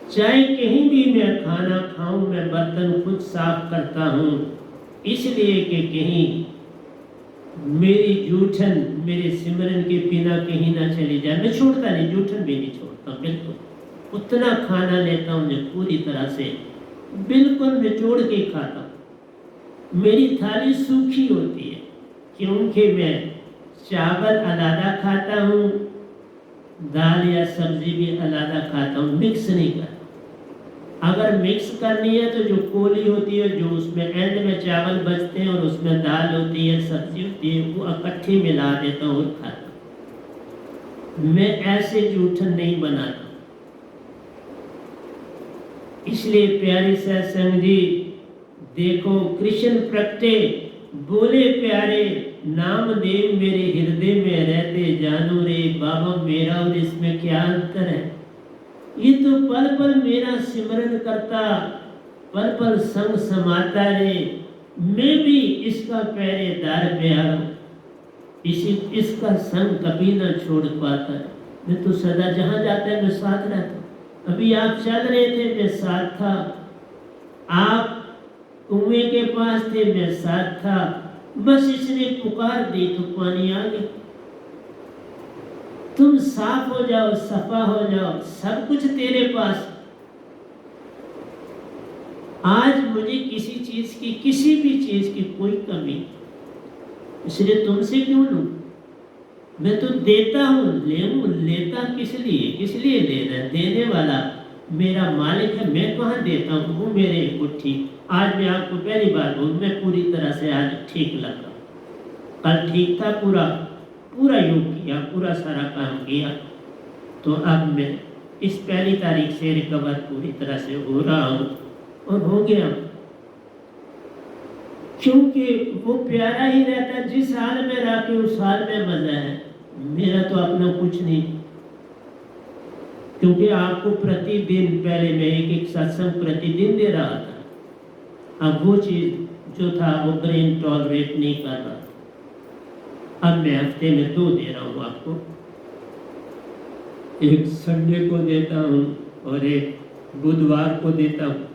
Speaker 1: चाहे कहीं भी मैं खाना खाऊं, मैं बर्तन खुद साफ करता हूँ, इसलिए कि कहीं मेरी जूठन मेरे सिमरन के बिना कहीं ना चली जाए। मैं छोड़ता नहीं, जूठन भी नहीं छोड़ता, बिल्कुल उतना खाना लेता हूँ जो पूरी तरह से बिल्कुल निचोड़ के खाता हूँ। मेरी थाली सूखी होती है, क्योंकि मैं चावल अलग खाता हूँ, दाल या सब्जी भी अलग खाता हूँ, मिक्स नहीं करता। अगर मिक्स करनी है तो जो कोली होती है, जो उसमें एंड में चावल बचते हैं और उसमें दाल होती है, सब्जी होती है, वो इकट्ठी मिला देता हूँ और खाता हूँ। मैं ऐसे जूठन नहीं बनाता। इसलिए प्यारे सत्संग जी, देखो कृष्ण प्रगटे, बोले, प्यारे नामदेव मेरे हृदय में रहते जानो रे। बाबा मेरा और इसमें क्या अंतर है? ये तो पल पल मेरा सिमरन करता, पल पल संग समाता रे। मैं भी इसका पहरेदार प्यारा, इसका संग कभी ना छोड़ पाता। मैं तो सदा जहाँ जाता है मैं साथ रहता। अभी आप चल रहे थे, मैं साथ था। आप कुएं के पास थे, मैं साथ था। बस इसने पुकार दी तो पानी आ गया। तुम साफ हो जाओ, सफा हो जाओ, सब कुछ तेरे पास। आज मुझे किसी चीज की, किसी भी चीज की कोई कमी, इसलिए तुमसे क्यों लूं? मैं तो देता हूं, लेता किस लिए? किस लिए दे रहा है? देने वाला मेरा मालिक है, मैं कहाँ देता हूँ? वो मेरे को ठीक। आज मैं आपको पहली बार बोलूं, मैं पूरी तरह से आज ठीक लग रहा हूँ। कल ठीक था, पूरा योग किया, पूरा सारा काम किया, तो अब मैं इस पहली तारीख से रिकवर पूरी तरह से हो रहा हूँ और हो गया, क्योंकि वो प्यारा ही रहता। जिस हाल में रह के उस हाल में मजा है। मेरा तो अपना कुछ नहीं, क्योंकि आपको प्रतिदिन, पहले मैं एक सत्संग प्रतिदिन दे रहा था, अब वो चीज जो था वो ब्रेन टॉलरेट नहीं कर रहा। अब मैं हफ्ते में 2 दे रहा हूँ आपको, एक संडे को देता हूँ और एक बुधवार को देता हूँ।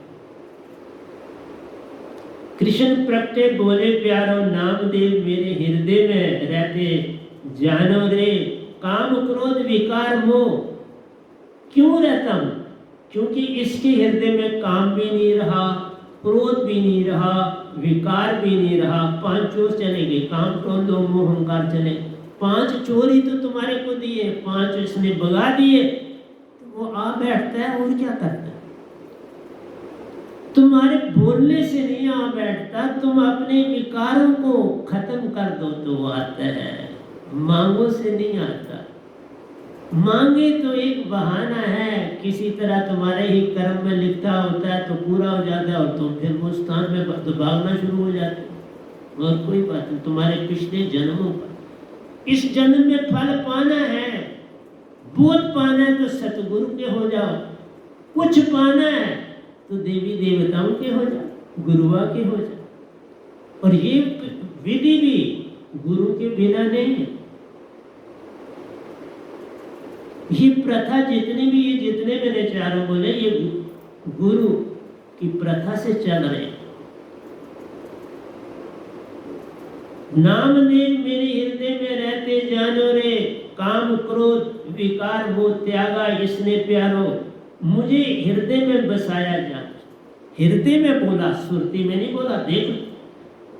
Speaker 1: कृष्ण प्रगटे बोले प्यारो, नामदेव मेरे हृदय में रहते जानो रे, काम क्रोध विकार मोह क्यों रहता हूं? क्योंकि इसके हृदय में काम भी नहीं रहा, क्रोध भी नहीं रहा, विकार भी नहीं रहा। 5 चोर चले गए, काम क्रोध लोभ मोह अहंकार चले। 5 चोर ही तो तुम्हारे को दिए, 5 इसने भगा दिए, तो वो आ बैठता है और क्या करता है? तुम्हारे बोलने से नहीं आ बैठता, तुम अपने विकारों को खत्म कर दो तो वो आता है। मांगो से नहीं आता। मांगे तो एक बहाना है, किसी तरह तुम्हारे ही कर्म में लिखा होता है तो पूरा हो जाता है और तुम फिर वो स्थान में तो भागना शुरू हो जाते हो। और कोई बात नहीं, तुम्हारे पिछले जन्मों का, इस जन्म में फल पाना है, बहुत पाना है तो सतगुरु के हो जाओ, कुछ पाना है तो देवी देवताओं के हो जाओ, गुरुआ के हो जाओ। और ये विधि भी गुरु के बिना नहीं है। ये प्रथा जितनी भी, ये जितने मैंने चारों बोले, ये गुरु की प्रथा से चल रहे। नामदेव मेरे हृदय में रहते जानो रे, काम क्रोध विकार वो त्यागा इसने प्यारो, मुझे हृदय में बसाया जा। हृदय में बोला, सुरती में नहीं बोला। देख,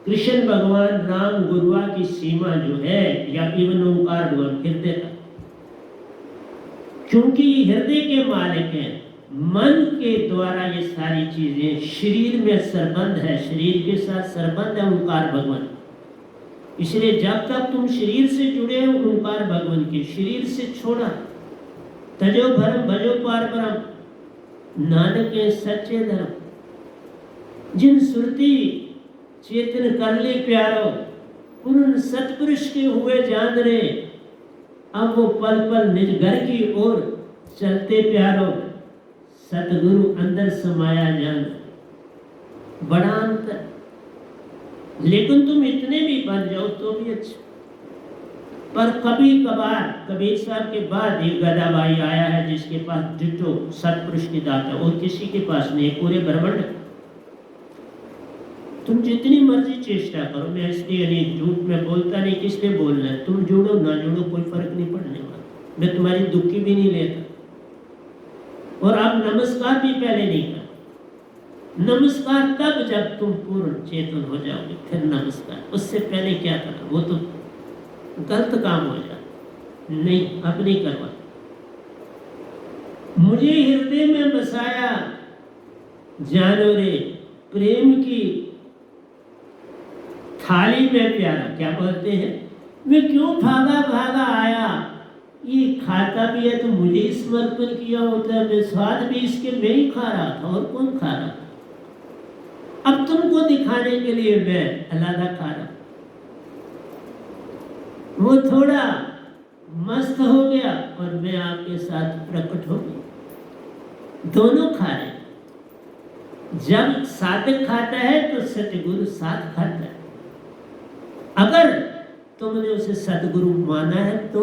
Speaker 1: कृष्ण भगवान राम गुरुआ की सीमा जो है, या इवन ओंकार भगवान हृदय तक, क्योंकि हृदय के मालिक हैं। मन के द्वारा ये सारी चीजें, शरीर में संबंध है, शरीर के साथ संबंध है ओंकार भगवान। इसलिए जब तक तुम शरीर से जुड़े हो ओंकार भगवान के, शरीर से छोड़ा, तजो भरम भजो पार ब्रह्म, नानक के सच्चे धर्म। जिन सुरती चेतन कर ले प्यारो, उन सतपुरुष के हुए जान रे, अब वो पल पल निज घर की ओर चलते प्यारो, सतगुरु अंदर समाया जान। बड़ा अंतर। लेकिन तुम इतने भी बन जाओ तो भी अच्छा। पर कभी कभार कबीर साहब के बाद एक गधा भाई आया है जिसके पास डिटो सतपुरुष की दात है, और किसी के पास नहीं, पूरे ब्रह्मांड। तुम जितनी मर्जी चेष्टा करो, मैं इसलिए नहीं, झूठ में बोलता नहीं, किस लिए बोलना है? तुम जुड़ो ना जुड़ो कोई फर्क नहीं पड़ने वाला। मैं तुम्हारी दुखी भी नहीं लेता। और आप नमस्कार भी पहले नहीं कर। नमस्कार तब जब तुम पूर्ण चेतन हो जाओगे, फिर नमस्कार। उससे पहले क्या करना, वो तो गलत काम हो जाता। नहीं, अब नहीं करवा। मुझे हृदय में बसाया जानो रे, प्रेम की थाली में प्यारा। क्या बोलते हैं, मैं क्यों भागा भागा आया, ये खाता भी है तो मुझे ही समर्पण किया होता है, मैं स्वाद भी इसके मैं ही खा रहा था, और कौन खा रहा था? अब तुमको दिखाने के लिए मैं अलग खा रहा। वो थोड़ा मस्त हो गया और मैं आपके साथ प्रकट हो गया, दोनों खा रहे। जब साधक खाता है तो सतगुरु साथ खाता है। अगर तुमने उसे सतगुरु माना है तो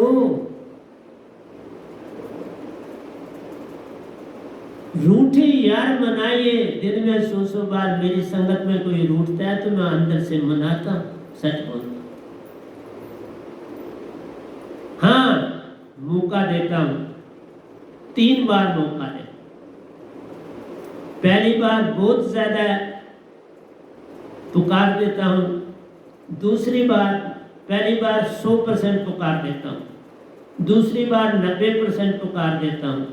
Speaker 1: रूठे यार मनाइए। दिन में 100 बार मेरी संगत में कोई रूठता है तो मैं अंदर से मनाता हूं। सच बोलता हूं। हाँ, मौका देता हूं, 3 बार मौका देता। पहली बार बहुत ज्यादा पुकार देता हूं, दूसरी बार पहली बार 100% पुकार देता हूं, दूसरी बार 90% पुकार देता हूं,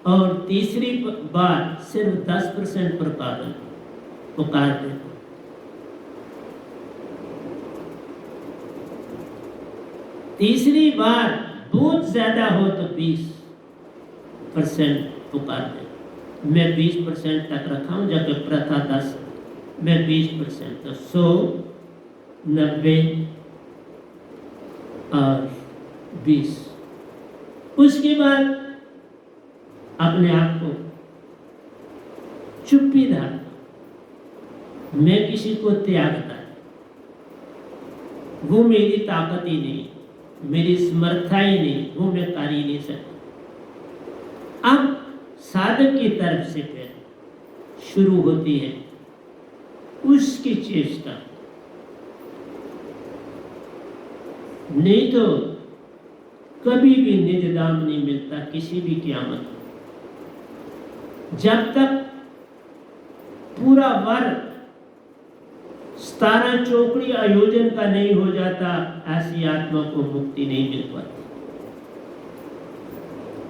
Speaker 1: और तीसरी बार सिर्फ 10% पुकार देता हूं। तीसरी बार बहुत ज्यादा हो तो 20% पुकार देता हूं। मैं 20% तक रखा हूं, जबकि प्रथा 10, मैं 20%, तो 100, 90 और 20। उसके बाद अपने आप को चुप्पी धारता, मैं किसी को त्यागता, वो मेरी ताकत ही नहीं, मेरी समर्था ही नहीं, वो मैं कर ही नहीं सकता। अब साधक की तरफ से फिर शुरू होती है उसकी चेष्टा, नहीं तो कभी भी निज दाम नहीं मिलता किसी भी क़यामत। जब तक पूरा वर्ग 17 चौकड़ी आयोजन का नहीं हो जाता, ऐसी आत्मा को मुक्ति नहीं मिल पाती।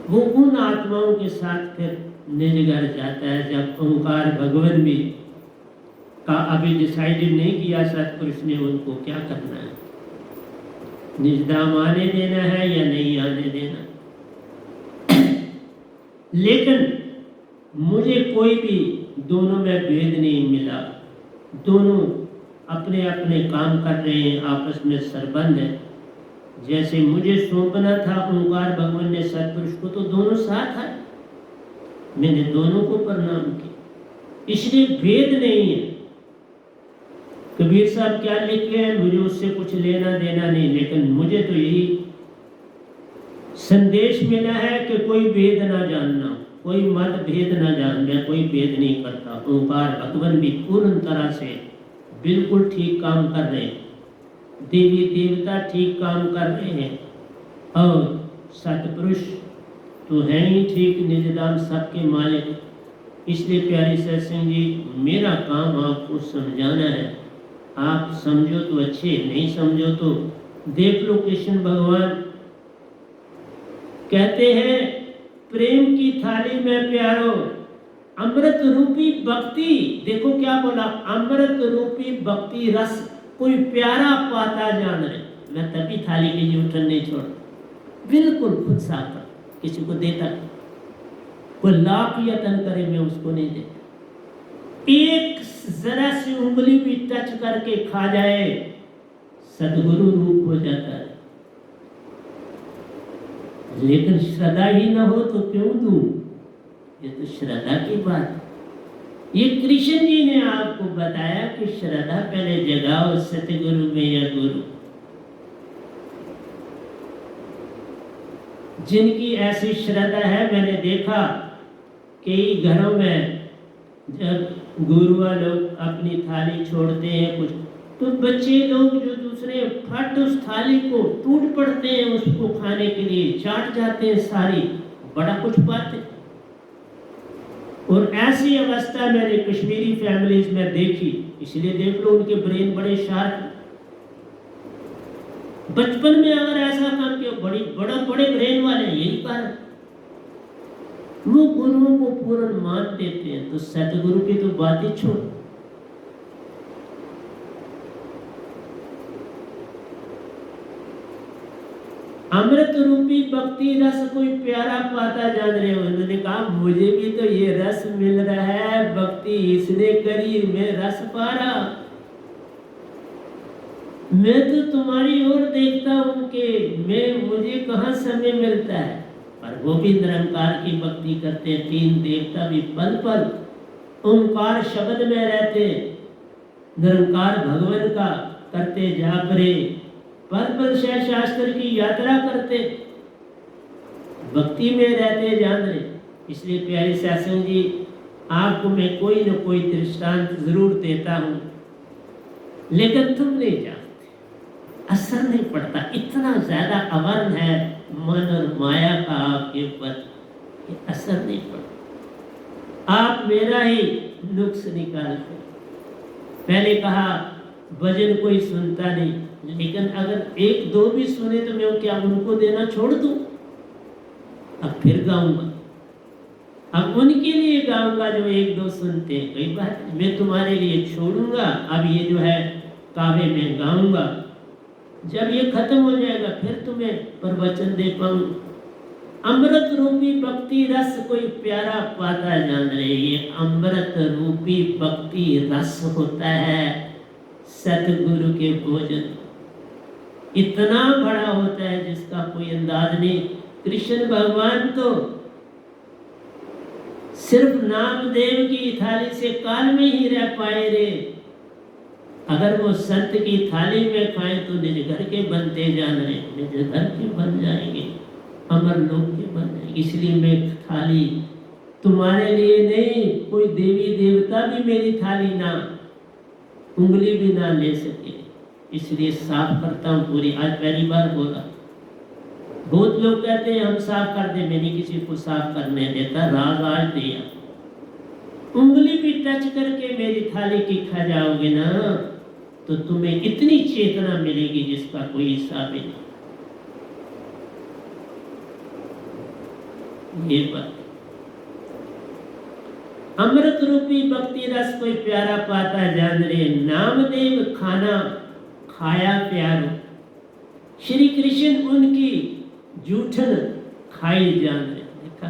Speaker 1: वो उन आत्माओं के साथ फिर निज घर जाता है जब ओंकार भगवान भी का अभी डिसाइडेड नहीं किया सतपुरुष ने उनको क्या करना है, निजधाम आने देना है या नहीं आने देना। लेकिन मुझे कोई भी दोनों में भेद नहीं मिला, दोनों अपने अपने काम कर रहे हैं, आपस में संबंध है। जैसे मुझे सौंपना था ओंकार भगवान ने सतपुरुष को, तो दोनों साथ आए, मैंने दोनों को प्रणाम किया, इसलिए भेद नहीं है। कबीर साहब क्या लिख गए, मुझे उससे कुछ लेना देना नहीं, लेकिन मुझे तो यही संदेश मिला है कि कोई भेद ना जानना, कोई मत भेद ना जान, मैं कोई भेद नहीं करता। ओंकार भगवान भी पूर्ण तरह से बिल्कुल ठीक काम कर रहे हैं, देवी देवता ठीक काम कर रहे हैं, और सतपुरुष तो है ही ठीक, निजदाम सबके मालिक। इसलिए प्यारे सत्संग जी, मेरा काम आपको समझाना है, आप समझो तो अच्छे, नहीं समझो तो देख लो। कृष्ण भगवान कहते हैं, प्रेम की थाली में प्यारो अमृत रूपी भक्ति, देखो क्या बोला, अमृत रूपी भक्ति रस कोई प्यारा पाता जान रहे। मैं तभी थाली के जूठन नहीं छोड़, बिल्कुल खुद साफ किसी को देता, कोई लाख यत्न करे मैं उसको नहीं देता। एक जरा सी उंगली भी टच करके खा जाए सदगुरु रूप हो जाता है। लेकिन श्रद्धा ही ना हो तो क्यों दूं, ये तो श्रद्धा की बात। ये कृष्ण जी ने आपको बताया कि श्रद्धा पहले जगाओ सतगुरु में या गुरु। जिनकी ऐसी श्रद्धा है, मैंने देखा कई घरों में जब गुरुआ लोग अपनी थाली छोड़ते हैं कुछ, तो बच्चे लोग जो दूसरे फट उस थाली को टूट पड़ते हैं, उसको खाने के लिए चाट जाते हैं सारी, बड़ा कुछ पाते। और ऐसी अवस्था मैंने कश्मीरी फैमिलीज में देखी, इसलिए देख लो उनके ब्रेन बड़े शार्प। बचपन में अगर ऐसा काम किया, बड़े ब्रेन वाले, यही कारण वो गुरुओं को पूर्ण मान देते हैं। तो सतगुरु की तो बात ही छोड़। अमृत रूपी भक्ति रस कोई प्यारा पाता जान रहे हो। उन्होंने कहा, मुझे भी तो ये रस मिल रहा है, भक्ति इसने करी, मैं रस पा रहा। मैं तो तुम्हारी ओर देखता हूं कि मुझे कहाँ समय मिलता है। पर वो भी निरंकार की भक्ति करते, 3 देवता भी पल पल ओंकार शब्द में रहते, निरंकार भगवान का करते जाप रे, पल पल शास्त्र की यात्रा करते, भक्ति में रहते जान रहे। इसलिए प्यारे सत्संग जी, आपको मैं कोई न कोई दृष्टांत जरूर देता हूं, लेकिन तुम नहीं जानते। असर नहीं पड़ता। इतना ज्यादा अवर्ण है मन और माया का आपके ऊपर, असर नहीं पड़ता। आप मेरा ही नुक्स निकालते। पहले कहा भजन कोई सुनता नहीं, लेकिन अगर एक दो भी सुने तो मैं क्या उनको देना छोड़ दूं? अब फिर गाऊंगा, अब उनके लिए गाऊंगा जो एक दो सुनते हैं। कई बात मैं तुम्हारे लिए छोड़ूंगा, अब ये जो है काव्य में गाऊंगा, जब ये खत्म हो जाएगा फिर तुम्हें प्रवचन दे पाऊंगा। अमृत रूपी भक्ति रस कोई प्यारा पाता जान रहे। ये अमृत रूपी भक्ति रस होता है सतगुरु के भोजन, इतना बड़ा होता है जिसका कोई अंदाज नहीं। कृष्ण भगवान तो सिर्फ नामदेव की थाली से काल में ही रह पाए रे। अगर वो संत की थाली में खाएं तो निज घर के बनते जान रहे, निज घर के बन जाएंगे, अमर लोक के बन जाएंगे। इसलिए मैं थाली तुम्हारे लिए नहीं, कोई देवी देवता भी मेरी थाली ना उंगली भी ना ले सके, इसलिए साफ करता हूँ पूरी। आज पहली बार बोला। बहुत लोग कहते हैं हम साफ कर दे, मैं नहीं किसी को साफ करने देता, राज आज दिया। उंगली भी टच करके मेरी थाली की खा जाओगे ना तो तुम्हें इतनी चेतना मिलेगी जिसका कोई हिसाब ही नहीं। ये बात अमृत रूपी भक्ति रस कोई प्यारा पाता जान रे। नामदेव खाना खाया प्यारो, श्री कृष्ण उनकी जूठन खाई जान रहे। देखा,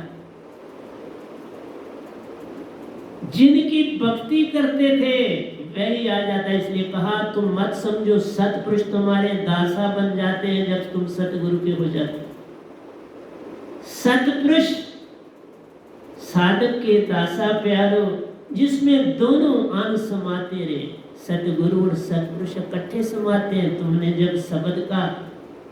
Speaker 1: जिनकी भक्ति करते थे वही आ जाता है। इसलिए कहा तुम मत समझो सतपुरुष तुम्हारे दासा बन जाते हैं जब तुम सतगुरु के हो जाते। सतपुरुष साधक के दासा प्यारो, जिसमें दोनों अंग समाते रहे, सतगुरु और सतपुरुष इकट्ठे समाते हैं। तुमने जब शब्द का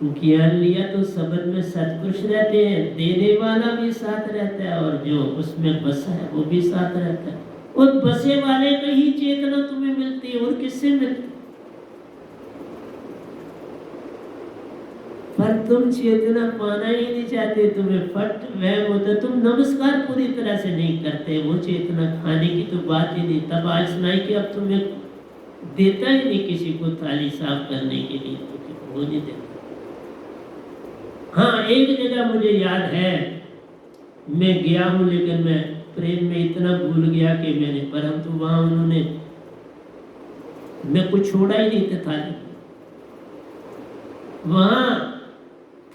Speaker 1: ज्ञान लिया तो शब्द में सतपुरुष रहते हैं, देने वाला भी साथ रहता है और जो उसमें बसा है वो भी साथ रहता है। उस बसे वाले का ही चेतना तुम्हें मिलती है और किससे मिलती? पर तुम चेतना पाना ही नहीं चाहते, तुम्हें फट वहम होता, तुम नमस्कार पूरी तरह से नहीं करते। वो चेतना खाने की तो बात ही नहीं। तब आज सुनाई कि अब तुम्हें देता ही नहीं किसी को थाली साफ करने के लिए, तो वो नहीं देता। हाँ, एक जगह मुझे याद है मैं गया हूँ, लेकिन मैं प्रेम में इतना भूल गया कि मैंने, परंतु वहां उन्होंने, मैं कुछ छोड़ा ही नहीं था थाली। वहां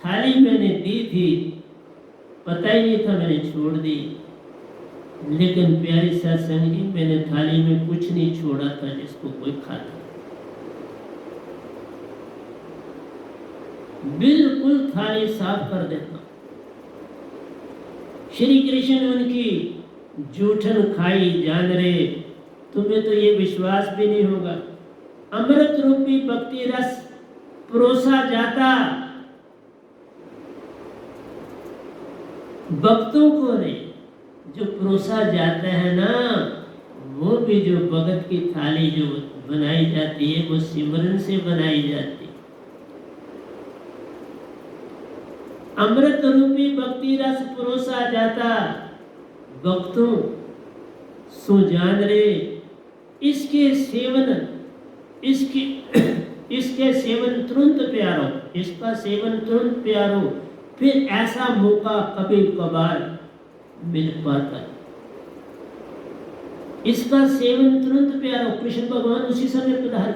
Speaker 1: थाली मैंने दी थी, पता ही नहीं था मैंने छोड़ दी। लेकिन प्यारी सत्संग जी, मैंने थाली में कुछ नहीं छोड़ा था जिसको कोई खाता। बिल्कुल थाली साफ कर देता। श्री कृष्ण उनकी जूठन खाई जान रहे। तुम्हें तो ये विश्वास भी नहीं होगा। अमृत रूपी भक्ति रस परोसा जाता भक्तों को नहीं, जो परोसा जाता है ना, वो भी जो भगत की थाली जो बनाई जाती है वो सिमरन से बनाई जाती है। अमृत रूपी भक्ति रस परोसा जाता भक्तों सो जान रे। इसके सेवन इसके सेवन तुरंत प्यारो, इसका सेवन तुरंत प्यारो, फिर ऐसा मौका कभी कभार मिल पाता है। इसका सेवन तुरंत प्यारो। कृष्ण भगवान उसी समय पधार,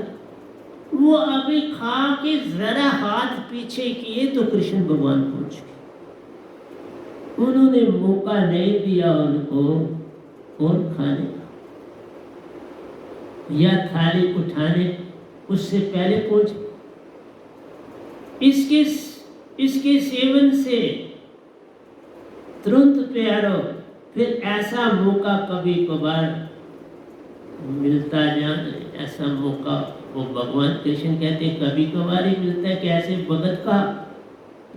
Speaker 1: वो अभी खा के जरा हाथ पीछे किए तो कृष्ण भगवान पहुंच गए। उन्होंने मौका नहीं दिया उनको और खाने का या थाली उठाने, उससे पहले पहुंच। इसके सेवन से तुरंत प्यारो, फिर ऐसा मौका कभी कभार मिलता जान। ऐसा मौका वो भगवान कृष्ण कहते कभी कभार ही मिलता है कि ऐसे भगत का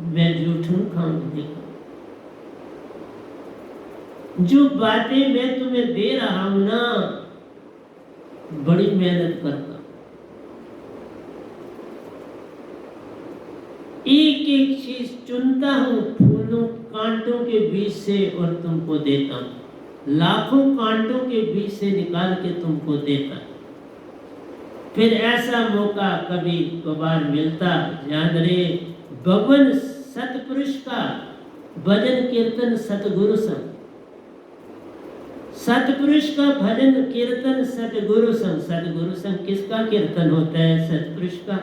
Speaker 1: मैं जूठूं खाऊंगा। जो बातें मैं तुम्हें दे रहा हूं ना, बड़ी मेहनत करता, एक चीज चुनता हूँ फूलों कांटों के बीच से और तुमको देता हूँ, लाखों कांटों के बीच से निकाल के तुमको देता। फिर ऐसा मौका कभी कभार मिलता, ध्यान रहे, भगवान सतपुरुष का भजन कीर्तन सतगुरु संग, सतपुरुष का भजन कीर्तन सतगुरु संग। सतगुरु संग किसका कीर्तन होता है? सतपुरुष का।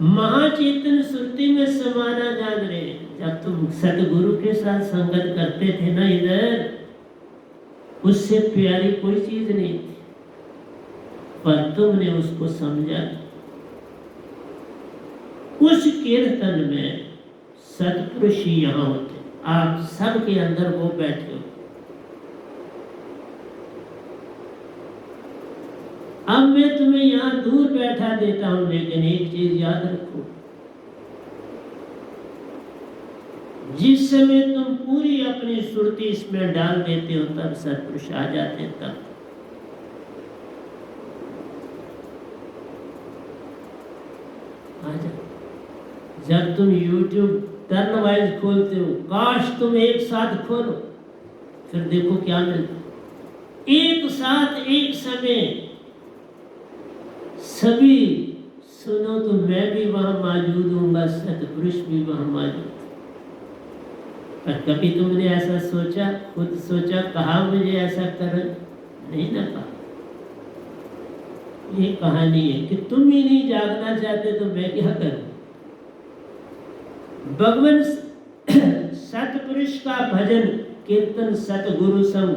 Speaker 1: महाचेतन श्रुति में समाना, जान रहे, जब तुम सतगुरु के साथ संगत करते थे ना इधर, उससे प्यारी कोई चीज नहीं थी, पर तुमने उसको समझा। उस कीर्तन में सतपुरुष ही यहाँ होते, आप सबके अंदर वो बैठे हो। अब मैं तुम्हें यहाँ दूर बैठा देता हूं, लेकिन एक चीज याद रखो, जिस समय तुम पूरी अपनी सुरती इसमें डाल देते हो तब सतपुरुष आ जाते हैं। तब आ जाते। जब तुम YouTube टर्न वाइज खोलते हो, काश तुम एक साथ खोलो, फिर देखो क्या मिलता। एक साथ एक समय सभी सुनो तो मैं भी वहां मौजूद हूँगा, सतपुरुष भी वहां मौजूद। पर कभी तुमने ऐसा सोचा, खुद सोचा, कहा मुझे ऐसा कर? नहीं ना कहा। ये कहानी है कि तुम ही नहीं जागना चाहते तो मैं क्या करूं? भगवान सतपुरुष का भजन कीर्तन सतगुरु संग,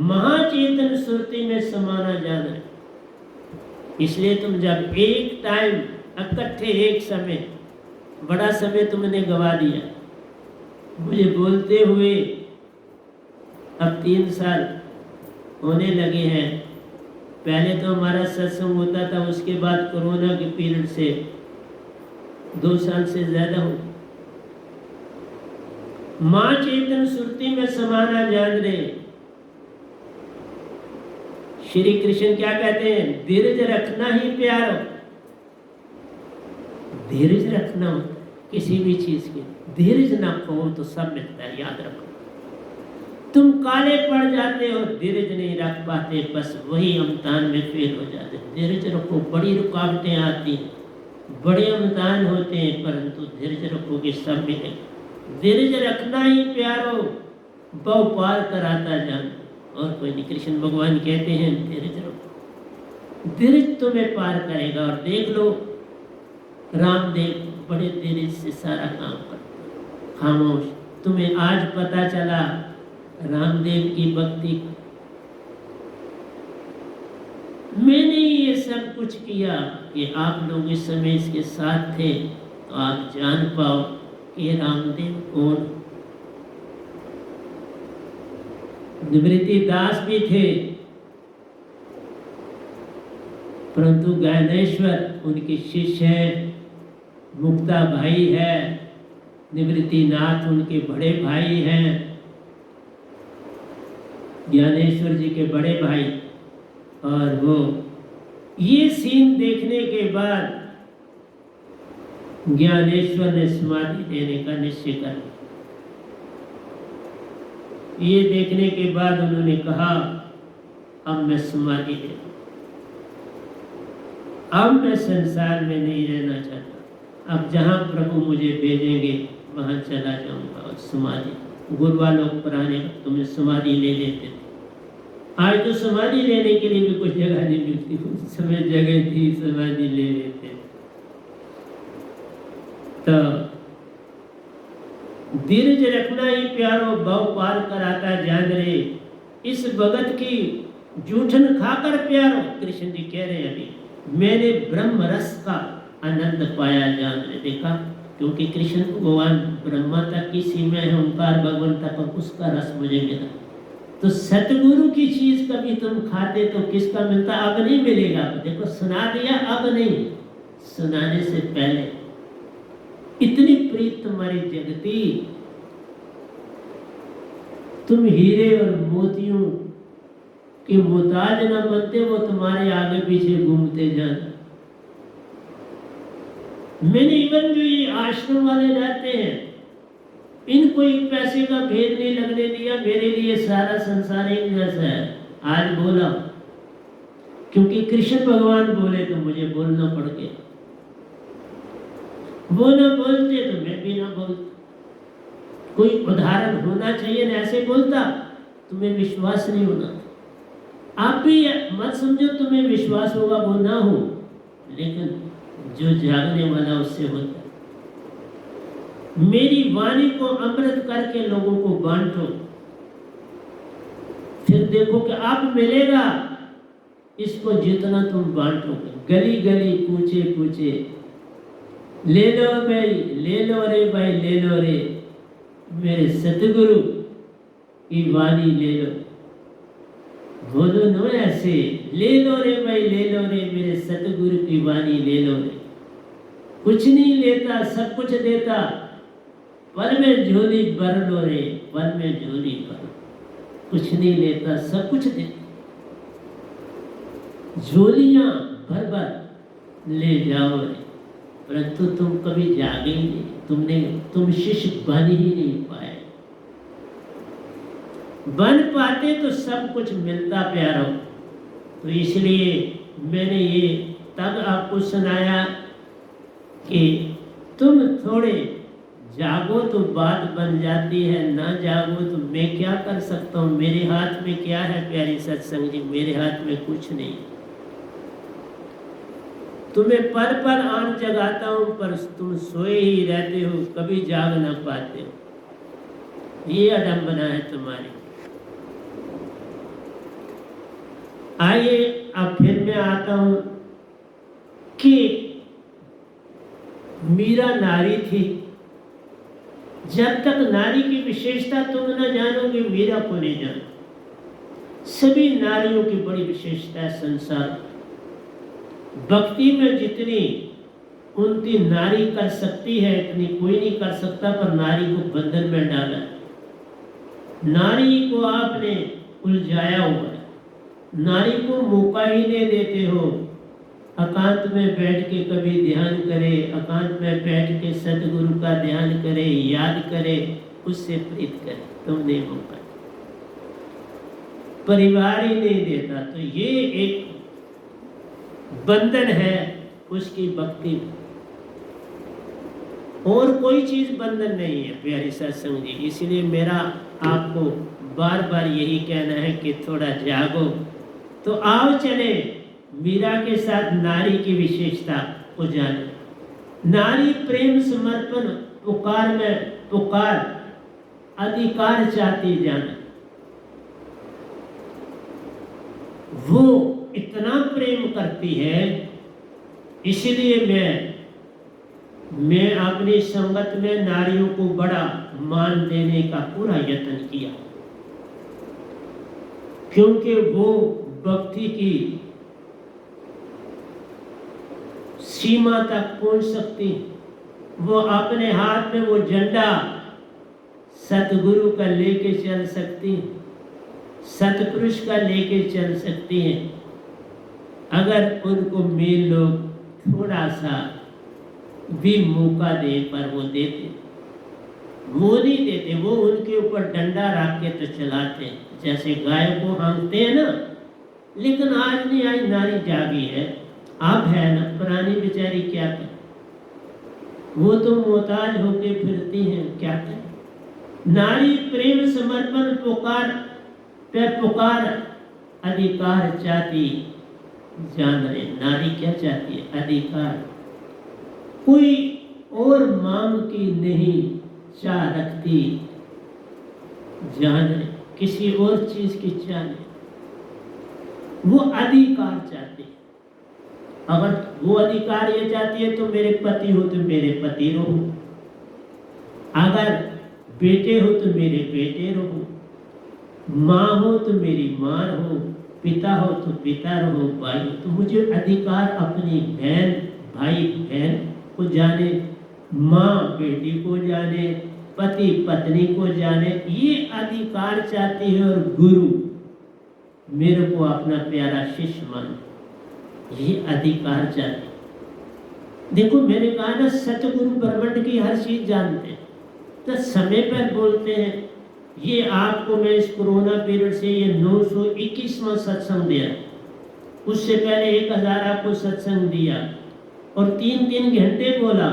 Speaker 1: महाचेतन श्रुति में समाना जाना। इसलिए तुम जब एक टाइम इकट्ठे एक समय, बड़ा समय तुमने गवा दिया। मुझे बोलते हुए अब 3 साल होने लगे हैं। पहले तो हमारा सत्संग होता था, उसके बाद कोरोना के पीरियड से 2 साल से ज्यादा हो। मां चेतन श्रुति में समाना जान रहे। श्री कृष्ण क्या कहते हैं? धीरज रखना ही प्यारो। धीरज रखना होता किसी भी चीज के, धीरज ना खो तो सब मिलता है, याद रखो। तुम काले पड़ जाते हो, धीरज नहीं रख पाते, बस वही अमतान में फेल हो जाते। धीरज रखो, बड़ी रुकावटें आती हैं, बड़े अमतान होते हैं, परंतु धीरज रखोगे सब मिलेगा। धीरज रखना ही प्यारो, बहु पार कराता जान। और कोई नहीं, कृष्ण भगवान कहते हैं धीरज रखो, धीरज तुम्हें पार करेगा। और देख लो रामदेव बड़े धीरज से सारा काम करते, खामोश। तुम्हें आज पता चला रामदेव की भक्ति। मैंने ये सब कुछ किया कि आप लोग इस समय इसके साथ थे, तो आप जान पाओ कि रामदेव कौन। निवृत्ति दास भी थे, परंतु ज्ञानेश्वर उनके शिष्य है, मुक्ता भाई है, निवृत्ति नाथ उनके बड़े भाई हैं, ज्ञानेश्वर जी के बड़े भाई। और वो ये सीन देखने के बाद ज्ञानेश्वर ने समाधि देने का निश्चय कर लिया। ये देखने के बाद उन्होंने कहा अब मैं समाधि दे, अब मैं संसार में नहीं रहना चाहता, अब जहाँ प्रभु मुझे भेजेंगे वहाँ चला जाऊंगा। और समाधि गुरुआ लोग पुराने तुम्हें समाधि ले लेते थे। आज तो समाधि लेने के लिए भी कुछ जगह नहीं मिलती, उस समय जगह थी, समाधि ले लेते। तो धीरज रखना ही प्यारो, बहु पार कराता जान रहे। इस भगत की जूठन खाकर प्यारो, कृष्ण जी कह रहे हैं अभी मैंने ब्रह्म रस का आनंद पाया जान रहे। देखा, क्योंकि कृष्ण भगवान ब्रह्मा तक की सीमा है, ओंकार भगवान तक उसका रस मुझे मिला। तो सतगुरु की चीज कभी तुम खाते तो किसका मिलता? अब नहीं मिलेगा। देखो सुना दिया, अब नहीं, सुनाने से पहले इतनी प्रीत तुम्हारी जगती, तुम हीरे और मोतियों के मोहताज न बनते, वो तुम्हारे आगे पीछे घूमते जाना। मैंने इवन जो ये आश्रम वाले रहते हैं, इनको एक पैसे का भेद नहीं लगने दिया। मेरे लिए सारा संसार एक जैसा है। आज बोला क्योंकि कृष्ण भगवान बोले तो मुझे बोलना पड़ गया। वो ना बोलते तो मैं भी ना बोलता। कोई उदाहरण होना चाहिए ना, ऐसे बोलता तुम्हें विश्वास नहीं होना। आप भी मत समझो तुम्हें विश्वास होगा वो ना हो, लेकिन जो जागने वाला उससे होता है। मेरी वाणी को अमृत करके लोगों को बांटो, फिर देखो कि अब मिलेगा इसको जितना तुम बांटोगे। गली गली कूचे कूचे ले लो भाई, ले लो रे भाई, ले लो रे मेरे सतगुरु की वाणी ले लो। बोलो नो ऐसे, ले लो रे भाई, ले लो रे मेरे सतगुरु की वाणी ले लो रे। कुछ नहीं लेता सब कुछ देता, पल में झोली भर लो रे, पल में झोली भर। कुछ नहीं लेता सब कुछ देता, झोलियां भर भर ले जाओ रे, परंतु तुम कभी जागे ही नहीं। तुम शिष्य बन ही नहीं पाए। बन पाते तो सब कुछ मिलता प्यारो। तो इसलिए मैंने ये तब आपको सुनाया कि तुम थोड़े जागो तो बात बन जाती है, ना जागो तो मैं क्या कर सकता हूँ। मेरे हाथ में क्या है प्यारी सत्संग जी, मेरे हाथ में कुछ नहीं। तुम्हें पल पल आन जगाता हूँ, पर तुम सोए ही रहते हो, कभी जाग ना पाते हो। ये अडम्बना है तुम्हारी। आइए अब फिर मैं आता हूं कि मीरा नारी थी। जब तक नारी की विशेषता तुम न जानोगे, मीरा को नहीं जानो। सभी नारियों की बड़ी विशेषता है संसार। भक्ति में जितनी उनकी नारी कर सकती है इतनी कोई नहीं कर सकता, पर नारी को बंधन में डाला। नारी को आपने उलझाया हुआ है, नारी को मौका ही नहीं देते हो। एकांत में बैठ के कभी ध्यान करे, एकांत में बैठ के सतगुरु का ध्यान करे, याद करे, उससे प्रीत करे, तुमने मौका। परिवार ही नहीं देता, तो ये एक बंधन है उसकी भक्ति। और कोई चीज बंधन नहीं है प्यारी सत्संग जी। इसलिए मेरा आपको बार बार यही कहना है कि थोड़ा जागो। तो आओ चले मीरा के साथ नारी की विशेषता को जाने। नारी प्रेम समर्पण पुकार में पुकार अधिकार चाहती जाना। वो इतना प्रेम करती है, इसलिए मैं अपनी संगत में नारियों को बड़ा मान देने का पूरा यत्न किया, क्योंकि वो भक्ति की सीमा तक पहुंच सकती। वो अपने हाथ में वो झंडा सतगुरु का लेके चल सकती, सतपुरुष का लेके चल सकती हैं। अगर उनको मेरे लोग थोड़ा सा भी मौका दे, पर वो देते, वो नहीं देते। वो उनके ऊपर डंडा रख के तो चलाते, जैसे गाय को हाँकते हैं ना। लेकिन आज नहीं, आज नारी जागी है, अब है ना। पुरानी बेचारी क्या करे, वो तो मोहताज होके फिरती हैं, क्या करे। नारी प्रेम समर्पण पुकार पे पुकार अधिकार चाहती। जान रहे नारी क्या चाहती है? अधिकार। कोई और मांग की नहीं चाह रखती, जान रहे किसी और चीज की चाह नहीं, वो अधिकार चाहती। अगर वो अधिकार ये चाहती है तो मेरे पति हो तो मेरे पति रहो, अगर बेटे हो तो मेरे बेटे रहो, माँ हो तो मेरी माँ रहो, पिता हो तो पिता रहो, भाई हो तो। मुझे अधिकार अपनी बहन भाई बहन को जाने, माँ बेटी को जाने, पति पत्नी को जाने, ये अधिकार चाहती है। और गुरु मेरे को अपना प्यारा शिष्य मान, ये अधिकार चाहती। देखो मैंने कहा ना, सतगुरु ब्रह्मांड की हर चीज जानते हैं, तो समय पर बोलते हैं। ये आपको मैं इस कोरोना पीरियड से ये 921वां सत्संग दिया, उससे पहले 1000 आपको सत्संग दिया और 3-3 घंटे बोला।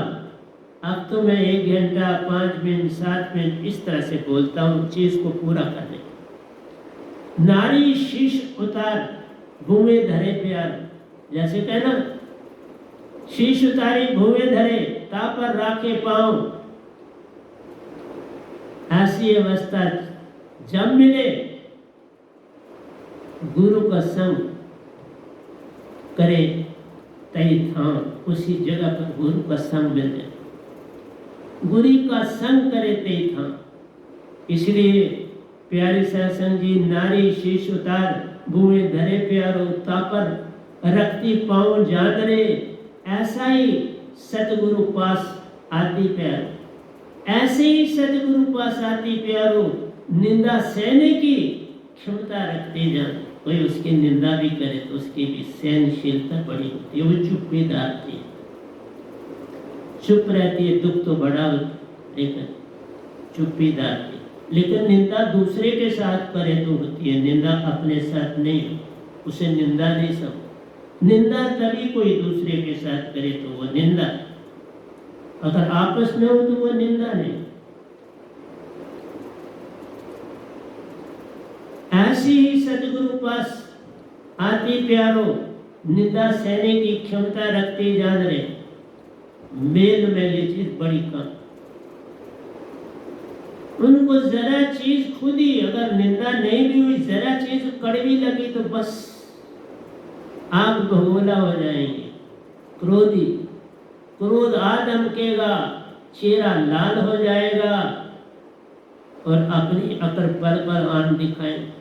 Speaker 1: अब तो मैं 1 घंटा 5 मिनट 7 मिनट इस तरह से बोलता हूँ चीज को पूरा करने। नारी शीश उतार भूमि धरे प्यार, जैसे कहना शीश उतारी भूमि धरे तापर राखे पाँव, ऐसी अवस्था जब मिले गुरु का संग करे तई था, उसी जगह पर गुरु का संग मिल जाए, गुरु का संग करे तई था। इसलिए प्यारी सत्संग जी, नारी शीश उतार भूमि धरे प्यारो तापर रखती पाँव जादरे, ऐसा ही सतगुरु पास आती प्यारो, ऐसे ही सतगुरु पास आती प्यारो, निंदा सहने की क्षमता रखते जान। कोई उसकी निंदा भी करे तो उसकी भी सहनशीलता बड़ी होती है, वो चुप्पीदार थी, चुप रहती है, दुख तो बड़ा होता लेकिन चुप्पीदार थी। लेकिन निंदा दूसरे के साथ करे तो होती है, निंदा अपने साथ नहीं, उसे निंदा नहीं समझ। निंदा तभी कोई दूसरे के साथ करे तो वो निंदा, अगर आपस में हो तो वो निंदा नहीं। ऐसी ही सतगुरु पास आती प्यारो, निंदा सहने की क्षमता रखती जान रहे, मेल में ये चीज बड़ी कम। उनको जरा चीज खुद ही अगर निंदा नहीं भी हुई, जरा चीज कड़वी लगी तो बस आग भगोला हो जाएंगे, क्रोधी, क्रोध आ धमकेगा, चेहरा लाल हो जाएगा और अपनी अकड़ पर आन दिखाएंगे।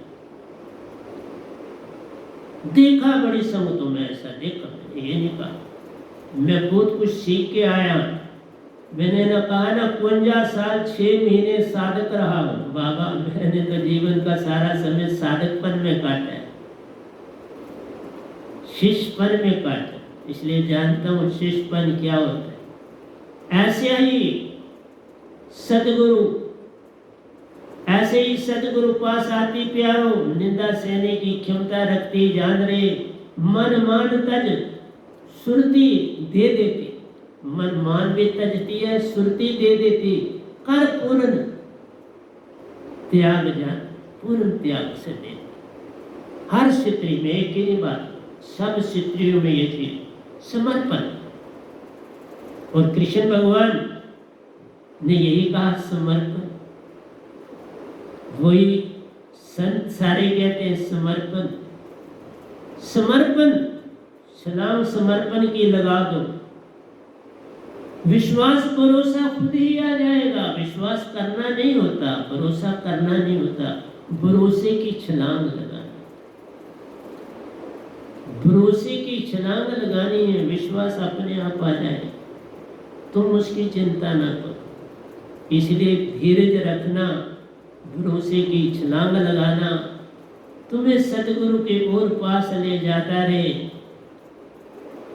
Speaker 1: देखा बड़ी संगतों में ऐसा देखा, ये नहीं कहा, मैं बहुत कुछ सीख के आया। मैंने ना कहा ना 51 साल 6 महीने साधक रहा हूं बाबा, मैंने तो जीवन का सारा समय साधकपन में काटा है, शिष्यपन में काटा, इसलिए जानता हूं शिष्यपन क्या होता है। ऐसे ही सतगुरु पास आती प्यारो, निंदा सहने की क्षमता रखती जान रे, मन मान तज सुरती दे देती, मन मान भी तजती है, सुरती दे देती, कर पूर्ण त्याग जान, पूर्ण त्याग से दे। हर स्त्री में एक ही बात, सब स्त्रियों में ये चीज समर्पण, और कृष्ण भगवान ने यही कहा समर्पण, वही संत सारे कहते हैं समर्पण। समर्पण सलाम समर्पण की लगा दो, विश्वास भरोसा खुद ही आ जाएगा। विश्वास करना नहीं होता, भरोसा करना नहीं होता, भरोसे की छलांग लगानी, भरोसे की छलांग लगानी है, विश्वास अपने आप आ जाए, तुम उसकी चिंता ना करो। इसलिए धीरज रखना, भरोसे की छलांग लगाना तुम्हें सतगुरु के और पास ले जाता रहे।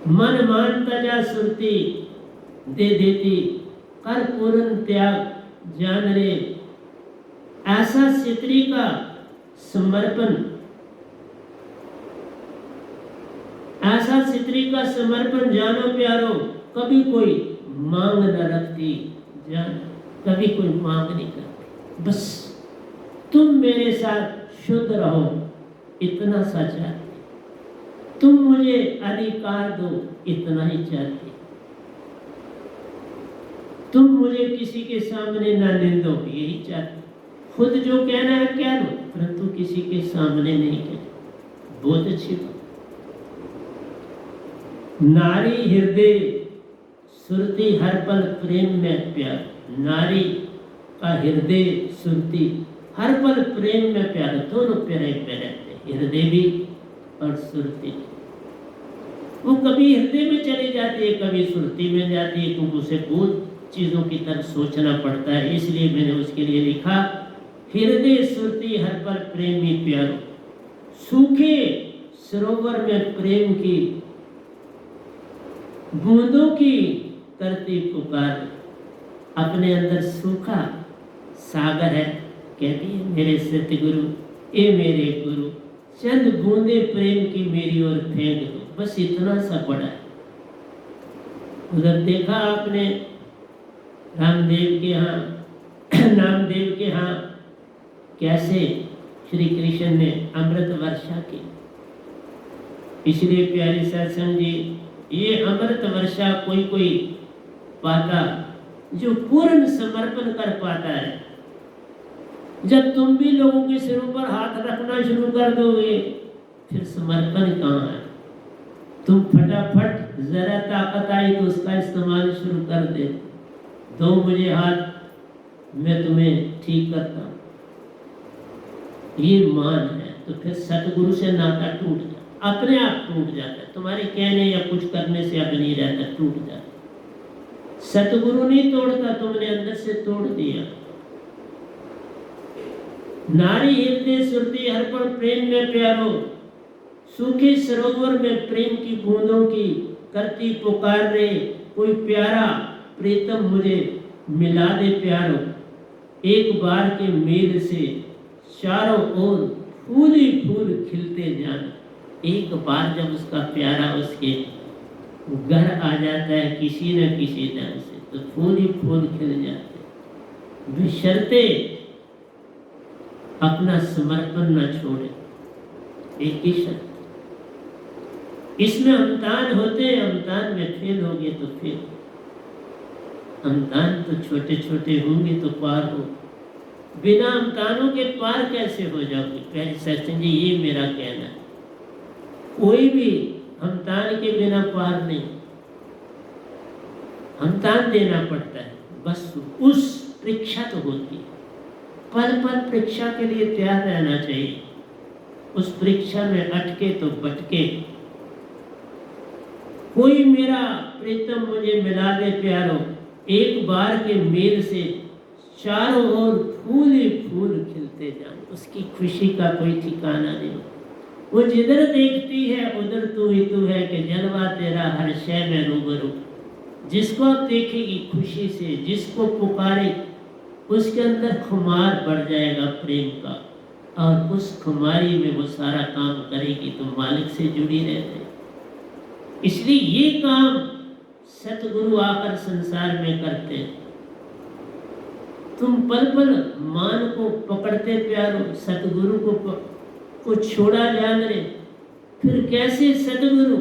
Speaker 1: मन मानता जा सुरती दे देती, कर पूर्ण त्याग जान रे, ऐसा स्त्री का समर्पण, ऐसा स्त्री का समर्पण जानो प्यारो, कभी कोई मांग न रखती जान, कभी कोई मांग नहीं करती, बस तुम मेरे साथ शुद्ध रहो इतना सा चाहती, तुम मुझे अधिकार दो इतना ही चाहती, तुम मुझे किसी के सामने ना निंदो यही चाहती, खुद जो कहना है कह लो परंतु किसी के सामने नहीं कहना। बहुत अच्छी बात। नारी हृदय सुरती हर पल प्रेम में प्यार, नारी का हृदय सुरती हर पल प्रेम में प्यार, दोनों प्यारे पे रहते, हृदय भी और सुरती। वो कभी हृदय में चली जाती है, कभी सुरती में जाती है, क्योंकि उसे बहुत चीजों की तरफ सोचना पड़ता है। इसलिए मैंने उसके लिए लिखा हृदय सुरती हर पल प्रेमी प्यारो, सूखे सरोवर में प्रेम की बूंदों की करती पुकार, अपने अंदर सूखा सागर है, कहती है मेरे सतगुरु, ए मेरे गुरु, चंद बूंदे प्रेम की मेरी ओर फेंक दो, बस इतना सा पड़ा है। उधर देखा आपने रामदेव के यहाँ नामदेव के यहाँ कैसे श्री कृष्ण ने अमृत वर्षा की। इसलिए प्यारे सत्संग जी, ये अमृत वर्षा कोई कोई पाता जो पूर्ण समर्पण कर पाता है। जब तुम भी लोगों के सिरों पर हाथ रखना शुरू कर दोगे, फिर समर्पण कहाँ है? तुम फटाफट जरा ताकत आई तो उसका इस्तेमाल शुरू कर दे, दो मुझे हाथ, मैं तुम्हें ठीक करता हूँ, ये मान है। तो फिर सतगुरु से नाता टूट जाता, अपने आप टूट जाता है, तुम्हारे कहने या कुछ करने से अब नहीं रहता, टूट जाता। सतगुरु नहीं तोड़ता, तुमने अंदर से तोड़ दिया। नारी हृदय सुरती अर्पण प्रेम में प्यारो, सूखे सरोवर में प्रेम की बूंदों की करती पुकार रे, कोई प्यारा प्रीतम मुझे मिला दे प्यारो, एक बार के मेल से चारों ओर फूल ही फूल खिलते जाना। एक बार जब उसका प्यारा उसके घर आ जाता है किसी न किसी ढंग से, तो फूल ही फूल खिल जाते, बशर्ते अपना समर्पण न छोड़े। एक ही शर्त, इसमें अमतान होते हैं, अमतान में फेल होंगे तो फेल, अमतान तो छोटे छोटे होंगे तो पार हो, बिना अमतानों के पार कैसे हो जाओगे? प्यारे सत्संग जी, ये मेरा कहना है, कोई भी अमतान के बिना पार नहीं, अमतान देना पड़ता है। बस उस परीक्षा तो होती है, पल पल परीक्षा के लिए तैयार रहना चाहिए। उस परीक्षा में अटके तो बटके, कोई मेरा प्रीतम मुझे मिला दे प्यारो, एक बार के मेल से चारों ओर फूल ही फूल खिलते जान। उसकी खुशी का कोई ठिकाना नहीं, वो जिधर देखती है उधर तू ही तू है, कि जलवा तेरा हर शय में रूबरू। जिसको आप देखेगी खुशी से, जिसको पुकारे उसके अंदर खुमार बढ़ जाएगा प्रेम का, और उस खुमारी में वो सारा काम करेगी तो मालिक से जुड़ी रहते। इसलिए ये काम सतगुरु आकर संसार में करते हैं। तुम पल पल मान को पकड़ते प्यारो, सतगुरु को छोड़ा जान रे, फिर कैसे सतगुरु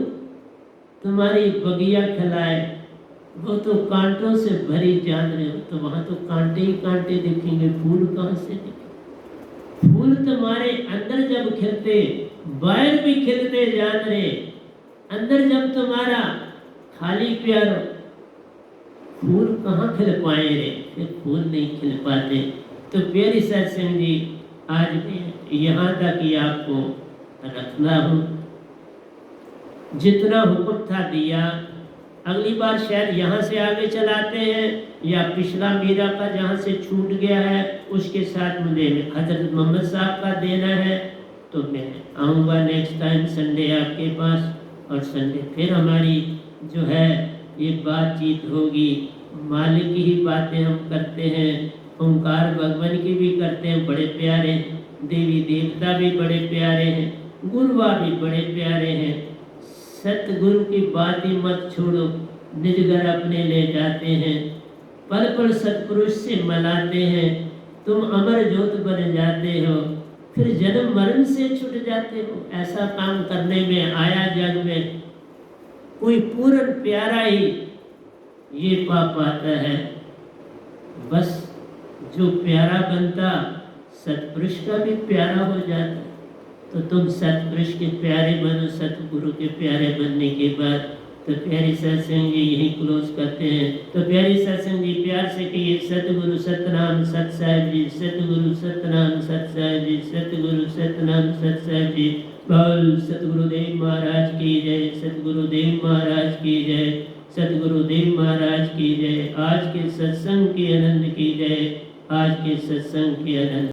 Speaker 1: तुम्हारी बगिया खिलाए? वो तो कांटों से भरी जान रहे हो, तो वहां तो कांटे ही कांटे दिखेंगे, फूल कहां से दिखे? फूल तुम्हारे अंदर जब खिलते, बाहर भी खिलते जान रहे, अंदर जब तुम्हारा खाली प्यारो, फूल कहाँ खिल पाए रे? फिर फूल नहीं खिल पाते। तो प्यारी सत्संग जी, आज मैं यहाँ तक ही आपको रखना हूँ, जितना हुक्म था दिया। अगली बार शायद यहाँ से आगे चलाते हैं, या पिछला मीरा का जहाँ से छूट गया है उसके साथ मुझे हजरत मोहम्मद साहब का देना है, तो मैं आऊँगा नेक्स्ट टाइम संडे आपके पास, और संडे फिर हमारी जो है ये बातचीत होगी। मालिक की ही बातें हम करते हैं, ओंकार भगवान की भी करते हैं, बड़े प्यारे, देवी देवता भी बड़े प्यारे हैं, गुरुआ भी बड़े प्यारे हैं। सतगुरु की बात ही मत छोड़ो, निज घर अपने ले जाते हैं, पल पल सतपुरुष से मनाते हैं, तुम अमर ज्योत बन जाते हो, फिर जन्म मरण से छूट जाते हो। ऐसा काम करने में आया जग में कोई पूर्ण प्यारा ही ये पा पाता है। बस जो प्यारा बनता सतपुरुष का भी प्यारा हो जाता। तो तुम सतपुरुष के प्यारे बनो, सतगुरु के प्यारे बनने के बाद। तो प्यारी सत्संग जी यही क्लोज करते हैं। तो प्यारी सत्संग जी प्यार से कहिए, सतगुरु सतनाम सत साहिब जी, सतगुरु सतनाम सत साहिब जी, सतगुरु सतनाम सत साहिब जी। बोल सतगुरुदेव महाराज की जय, सतगुरुदेव महाराज की जय, सतगुरुदेव महाराज की जय। आज के सत्संग की आनंद की जय, आज के सत्संग की आनंद।